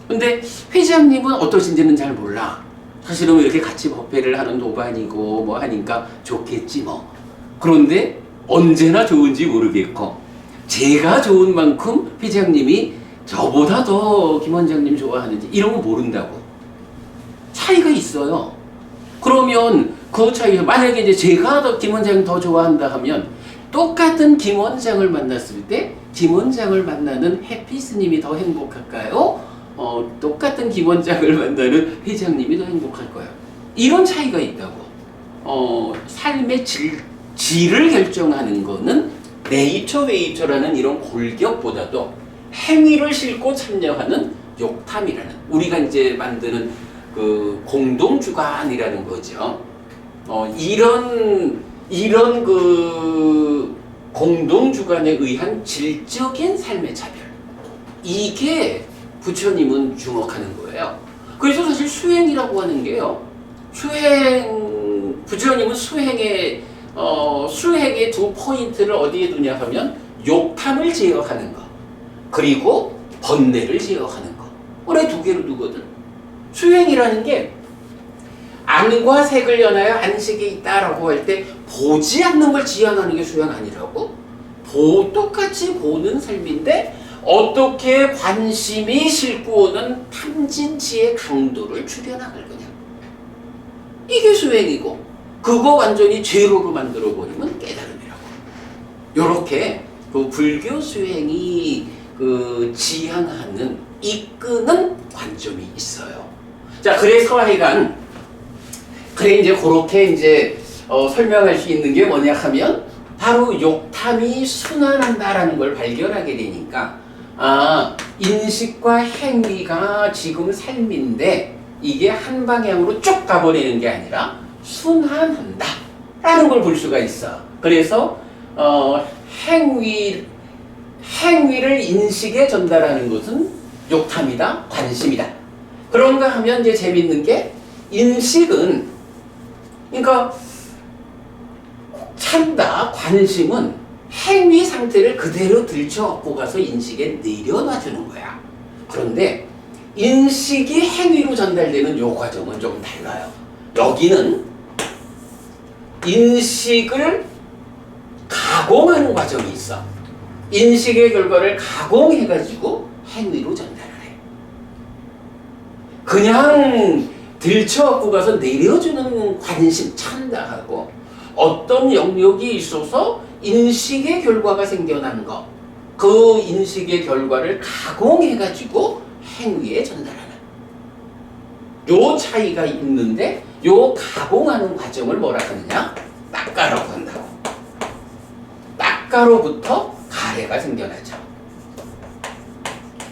근데 회장님은 어떠신지는 잘 몰라. 사실은 이렇게 같이 법회를 하는 도반이고 뭐 하니까 좋겠지 뭐. 그런데 언제나 좋은지 모르겠고 제가 좋은 만큼 회장님이 저보다 더 김 원장님 좋아하는지 이런 거 모른다고. 차이가 있어요. 그러면 그 차이가 만약에 이제 제가 더 김 원장을 더 좋아한다 하면 똑같은 김 원장을 만났을 때 김 원장을 만나는 해피 스님이 더 행복할까요? 똑같은 김 원장을 만나는 회장님이 더 행복할 거예요. 이런 차이가 있다고. 삶의 질을 결정하는 거는 내입처 외입처라는 이런 골격보다도 행위를 싣고 참여하는 욕탐이라는 우리가 이제 만드는 그 공동주관이라는 거죠. 이런 그 공동 주관에 의한 질적인 삶의 차별, 이게 부처님은 주목하는 거예요. 그래서 사실 수행이라고 하는 게요, 부처님은 수행의 두 포인트를 어디에 두냐 하면 욕탐을 제어하는 거, 그리고 번뇌를 제어하는 거, 원래 두 개로 두거든. 수행이라는 게 안과 색을 연하여 안식이 있다라고 할 때 보지 않는 걸 지향하는 게 수행 아니라고? 똑같이 보는 삶인데 어떻게 관심이 싣고 오는 탐진치의 강도를 줄여나갈 거냐, 이게 수행이고, 그거 완전히 제로로 만들어버리면 깨달음이라고. 요렇게 그 불교 수행이 그 지향하는, 이끄는 관점이 있어요. 자, 그래서 하여간 이제 그렇게 이제 설명할 수 있는 게 뭐냐 하면 바로 욕탐이 순환한다라는 걸 발견하게 되니까, 인식과 행위가 지금 삶인데 이게 한 방향으로 쭉 가버리는 게 아니라 순환한다 라는 걸 볼 수가 있어. 그래서 행위를 인식에 전달하는 것은 욕탐이다, 관심이다. 그런가 하면 이제 재밌는 게, 인식은, 그러니까 찬다, 관심은 행위 상태를 그대로 들쳐업고 가서 인식에 내려놔주는 거야. 그런데 인식이 행위로 전달되는 요 과정은 좀 달라요. 여기는 인식을 가공하는 과정이 있어. 인식의 결과를 가공해가지고 행위로 전달을 해. 그냥 들쳐업고 가서 내려주는 관심, 찬다하고 어떤 영역이 있어서 인식의 결과가 생겨난 거, 그 인식의 결과를 가공해가지고 행위에 전달하는 요 차이가 있는데, 요 가공하는 과정을 뭐라 하느냐? 닦아라고 한다고. 닦아로부터 가래가 생겨나죠.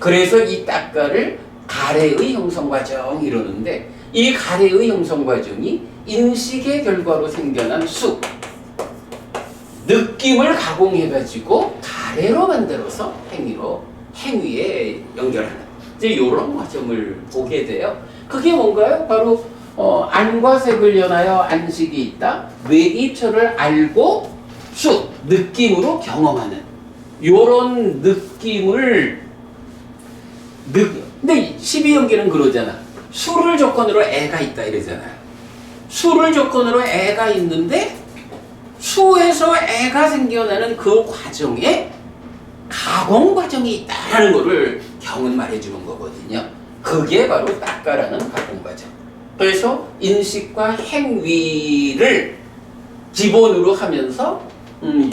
그래서 이 닦아를 가래의 형성 과정 이러는데, 이 가래의 형성 과정이 인식의 결과로 생겨난 수, 느낌을 가공해가지고 가래로 만들어서 행위에 연결하는, 이제 이런 과정을 보게 돼요. 그게 뭔가요? 바로 안과 색을 연하여 안식이 있다, 뇌입처를 알고 수, 느낌으로 경험하는 요런 느낌을 근데 12연계는 그러잖아. 수를 조건으로 애가 있다 이러잖아요. 수를 조건으로 애가 있는데 수에서 애가 생겨나는 그 과정에 가공 과정이 있다라는 거를 경은 말해주는 거거든요. 그게 바로 닦아라는 가공 과정. 그래서 인식과 행위를 기본으로 하면서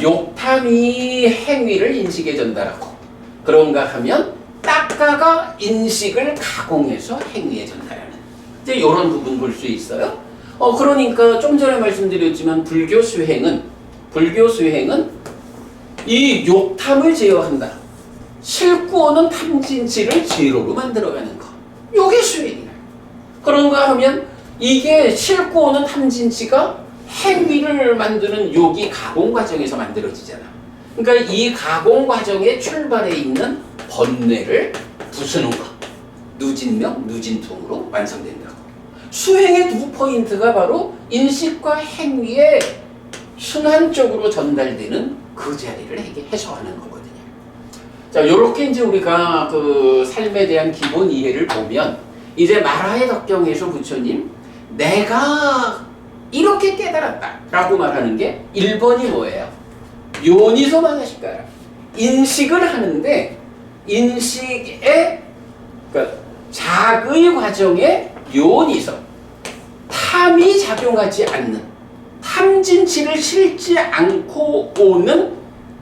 욕탐이 행위를 인식에 전달하고, 그런가 하면 닦아가 인식을 가공해서 행위에 전달하는, 이제 이런 부분 볼 수 있어요. 그러니까 좀 전에 말씀드렸지만 불교 수행은 이 욕탐을 제어한다. 싣고 오는 탐진치를 제로로 만들어가는 거. 요게 수행이야. 그런가 하면 이게 싣고 오는 탐진치가 행위를 만드는 요기 가공 과정에서 만들어지잖아. 그러니까 이 가공 과정의 출발에 있는 번뇌를 부수는 것. 누진명, 누진통으로 완성된다고. 수행의 두 포인트가 바로 인식과 행위에 순환적으로 전달되는 그 자리를 해소하는 거거든요. 자, 요렇게 이제 우리가 그 삶에 대한 기본 이해를 보면, 이제 마라의 덕경에서 부처님, 내가 이렇게 깨달았다 라고 말하는 게 1번이 뭐예요? 요니소 만나실까요? 인식을 하는데, 인식의 그러니까 작의 과정에 요니소, 탐이 작용하지 않는, 탐진치를 실지 않고 오는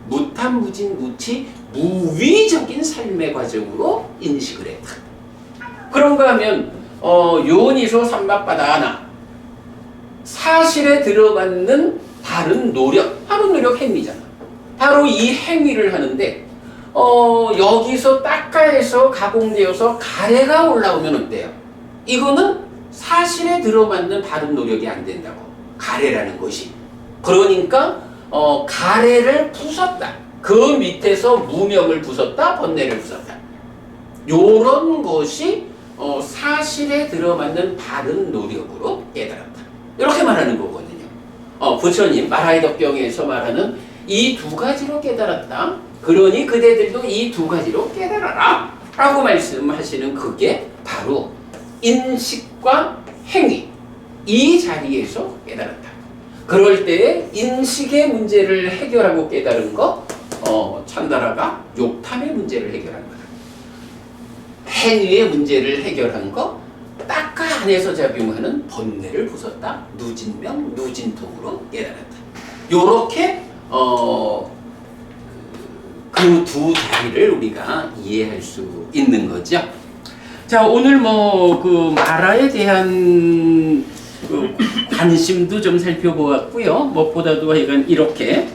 무탐무진 무치 무위적인 삶의 과정으로 인식을 했다. 그런가 하면 요니소 삼박바다 하나, 사실에 들어맞는 바른 노력, 바른 노력 행위잖아. 바로 이 행위를 하는데 여기서 닦아에서 가공되어서 가래가 올라오면 어때요? 이거는 사실에 들어맞는 바른 노력이 안 된다고. 가래라는 것이. 그러니까 가래를 부쉈다. 그 밑에서 무명을 부쉈다, 번뇌를 부쉈다. 요런 것이 사실에 들어맞는 바른 노력으로 깨달았다. 이렇게 말하는 거거든요. 부처님 마라이덕경에서 말하는 이 두 가지로 깨달았다. 그러니 그대들도 이 두 가지로 깨달아라 라고 말씀하시는 그게 바로 인식과 행위, 이 자리에서 깨달았다. 그럴 때 인식의 문제를 해결하고 깨달은 거, 참나라가 욕탐의 문제를 해결한 거다. 행위의 문제를 해결한 거, 딱가 안에서 작용하는 번뇌를 부쉈다. 누진명, 누진통으로 깨달았다. 요렇게 그 두 자리를 우리가 이해할 수 있는 거죠. 자, 오늘 그 마라에 대한 관심도 좀 살펴보았고요. 무엇보다도 하여간 이렇게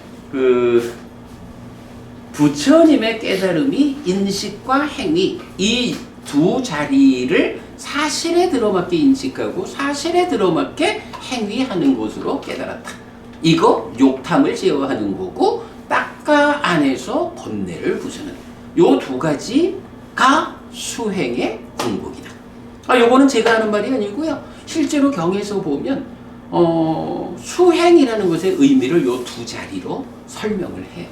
부처님의 깨달음이 인식과 행위, 이 두 자리를 사실에 들어맞게 인식하고 사실에 들어맞게 행위하는 것으로 깨달았다. 이거 욕탐을 제어하는 거고, 딱가 안에서 번뇌를 부수는 요 두 가지가 수행의 공복이다. 요거는 제가 하는 말이 아니고요. 실제로 경에서 보면 수행이라는 것의 의미를 요 두 자리로 설명을 해요.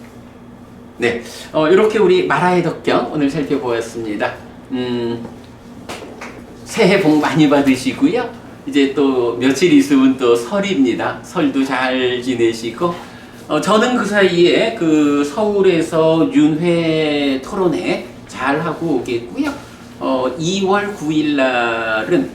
네, 이렇게 우리 마라의 덕경 오늘 살펴보았습니다. 새해 복 많이 받으시고요. 이제 또 며칠 있으면 또 설입니다. 설도 잘 지내시고, 저는 그 사이에 서울에서 윤회 토론회 잘 하고 오겠고요. 2월 9일 날은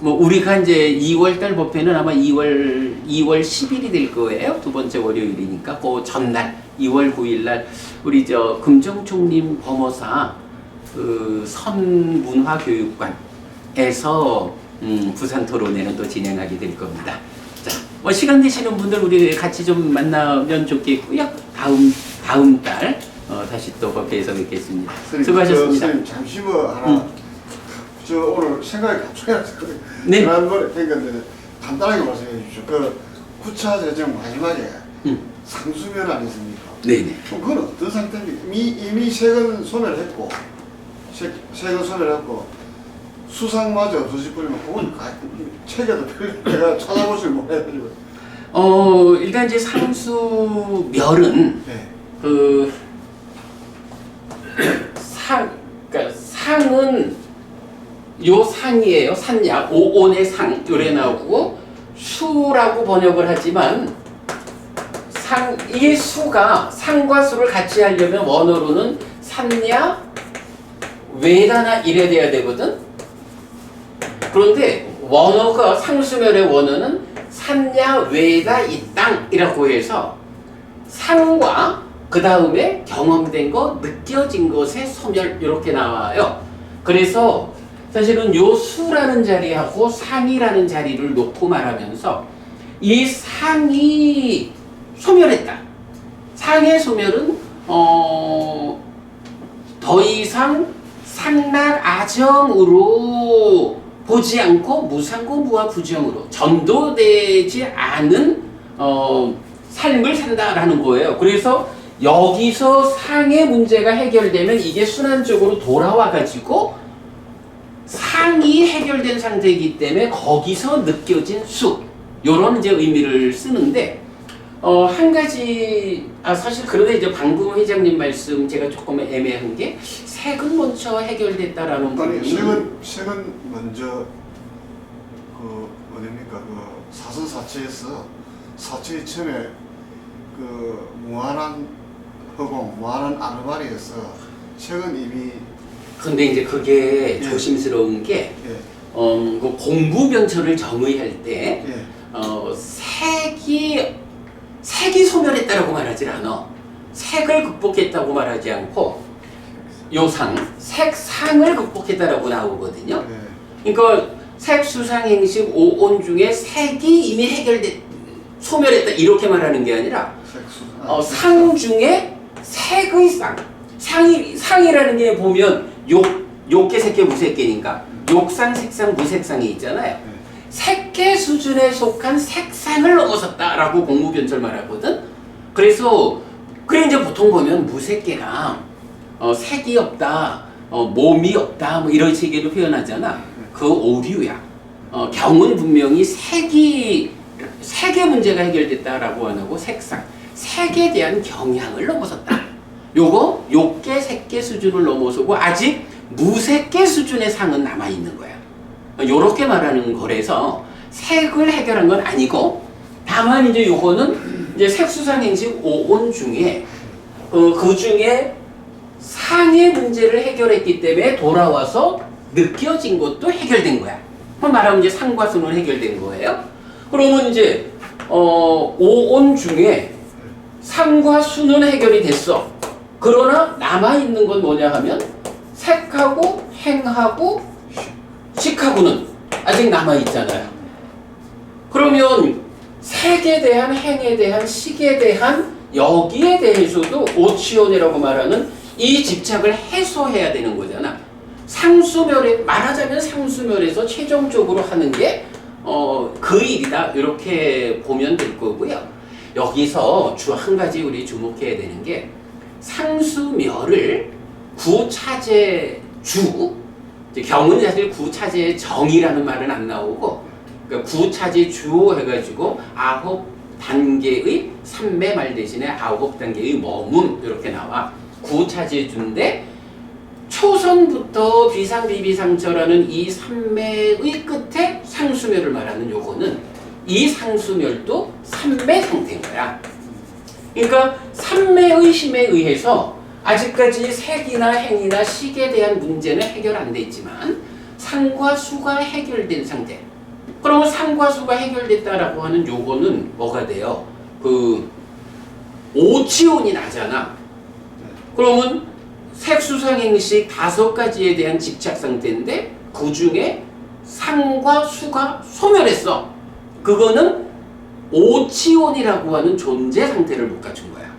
우리가 이제 2월 달 법회는 아마 2월 10일이 될 거예요. 두 번째 월요일이니까 그 전날 2월 9일 날 우리 금정총림 범어사 선문화교육관에서 부산 토론회는 또 진행하게 될 겁니다. 자, 시간 되시는 분들 우리 같이 좀 만나면 좋겠고요. 다음 달 다시 또 법회에서 뵙겠습니다. 수고하셨습니다. 선생님 잠시 하나 저 오늘 생각이 갑자기 났어요. 네. 지난번에 뵀는데 간단하게 말씀해 주십시오. 9차 재정 마지막에 상수면 아니십니까? 네네. 그건 어떤 상태입니까? 이미 세금 소멸했고 수상마저 없으실 뿐이면 그건 책에도 제가 찾아보질 못해가지고. 일단 이제 상수멸은 네. 그러니까 상은 요 상이에요. 산야 오온의 상 요래 나오고, 수라고 번역을 하지만 이게 수가 상과 수를 같이 하려면 원어로는 산야 외다나 이래 돼야 되거든. 그런데 원어가 상수멸의 원어는 산야 외다 이 땅이라고 해서 상과 그 다음에 경험된 것, 느껴진 것의 소멸 이렇게 나와요. 그래서 사실은 요 수라는 자리하고 상이라는 자리를 놓고 말하면서 이 상이 소멸했다. 상의 소멸은 더 이상 상락 아정으로 보지 않고 무상고 무아 부정으로 전도되지 않은 삶을 산다라는 거예요. 그래서 여기서 상의 문제가 해결되면 이게 순환적으로 돌아와 가지고 상이 해결된 상태이기 때문에 거기서 느껴진 수, 요런 이제 의미를 쓰는데, 한 가지, 사실 그런데 이제 방금 회장님 말씀 제가 조금 애매한 게, 색은 먼저 해결됐다라는 부분이. 색은 먼저, 어딥니까, 사선사체에서, 사체의 처음에, 무한한 허공, 무한한 아르바리에서, 색은 이미. 근데 이제 그게 조심스러운 게, 그 공부변천을 정의할 때, 색이 소멸했다라고 말하지 않아. 색을 극복했다고 말하지 않고, 색상을 극복했다라고 나오거든요. 그러니까 색수상행식 5온 중에 색이 이미 소멸했다 이렇게 말하는 게 아니라, 상 중에 색의 상이라는 게 보면 욕계, 색계, 무색계니까 욕상, 색상, 무색상이 있잖아요. 색계 색계 수준에 속한 색상을 넘어섰다라고 공무변절 말하거든. 그래서 그래 이제 보통 보면 무색계가 색이 없다, 몸이 없다, 뭐 이런 식으로 표현하잖아. 그 오류야. 경은 분명히 색의 문제가 해결됐다라고 안 하고 색상, 색에 대한 경향을 넘어섰다. 요거 욕계, 색계 수준을 넘어서고 아직 무색계 수준의 상은 남아 있는 거야. 요렇게 말하는 거라서 색을 해결한 건 아니고, 다만 이제 요거는 이제 색수상행식 5온 중에 그 중에 상의 문제를 해결했기 때문에 돌아와서 느껴진 것도 해결된 거야. 그럼 말하면 이제 상과 수는 해결된 거예요. 그러면 이제 5온 중에 상과 수는 해결이 됐어. 그러나 남아있는 건 뭐냐 하면 색하고 행하고 식하고는 아직 남아있잖아요. 그러면 색에 대한, 행에 대한, 식에 대한, 여기에 대해서도 오치원이라고 말하는 이 집착을 해소해야 되는 거잖아. 상수멸에, 말하자면 상수멸에서 최종적으로 하는 게 그 일이다, 이렇게 보면 될 거고요. 여기서 주 한 가지 우리 주목해야 되는 게, 상수멸을 구차제 주, 경은 사실 구차제 정이라는 말은 안 나오고, 그러니까 구차제 주 해가지고 9단계의 삼매말 대신에 9단계의 머문 이렇게 나와. 구차제 주인데 초선부터 비상비비상처라는 이 삼매의 끝에 상수멸을 말하는 요거는 이 상수멸도 삼매 상태인 거야. 그러니까 삼매의 힘에 의해서 아직까지 색이나 행이나 식에 대한 문제는 해결 안 돼 있지만 상과 수가 해결된 상태. 그러면 상과 수가 해결됐다라고 하는 요거는 뭐가 돼요? 그 오치온이 나잖아. 그러면 색수상행식 5가지에 대한 집착 상태인데 그 중에 상과 수가 소멸했어. 그거는 오치온이라고 하는 존재 상태를 못 갖춘 거야.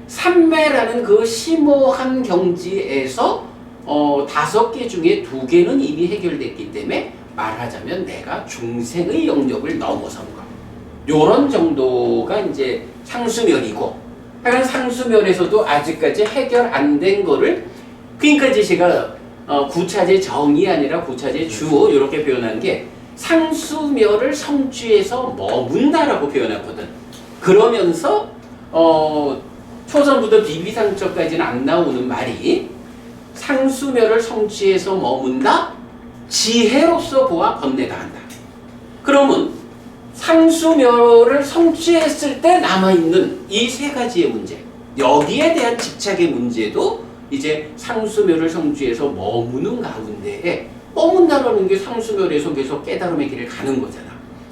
삼매라는 그 심오한 경지에서 5개 중에 2개는 이미 해결됐기 때문에 말하자면 내가 중생의 영역을 넘어선 거. 요런 정도가 이제 상수멸이고, 하여간 상수멸에서도 아직까지 해결 안 된 거를, 그러니까 이제 제가 구차제 정이 아니라 구차제 주 이렇게 표현한 게 상수멸을 성취해서 머문다라고 표현했거든. 그러면서 초선부터 비비상처까지는 안 나오는 말이 상수멸을 성취해서 머문다, 지혜로서 보아 번뇌다 한다. 그러면 상수멸을 성취했을 때 남아있는 이 3가지의 문제, 여기에 대한 집착의 문제도 이제 상수멸을 성취해서 머무는 가운데에, 머문다라는 게 상수멸에서 계속 깨달음의 길을 가는 거잖아.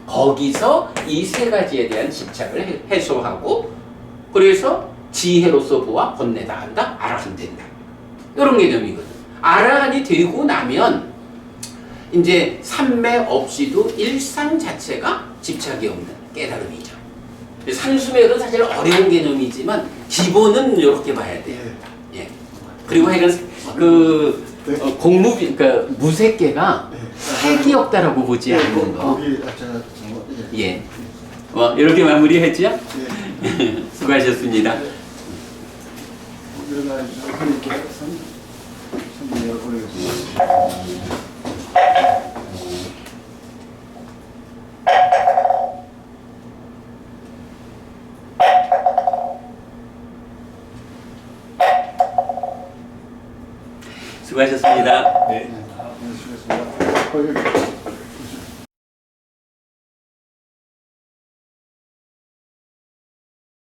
거기서 이 3가지에 대한 집착을 해소하고, 그래서 지혜로서 보아 번뇌다 한다, 아라한 된다. 이런 개념이거든. 아라한이 되고 나면 이제 삼매 없이도 일상 자체가 집착이 없는 깨달음이죠. 상수멸은 사실 어려운 개념이지만 기본은 이렇게 봐야 돼요. 예. 그리고 하여간 그러니까 무색계가 색이 없다라고 보지 않는 거. 예. 이렇게 마무리했죠? 예. 수고하셨습니다. 수고하셨습니다. 네. 수고하셨습니다.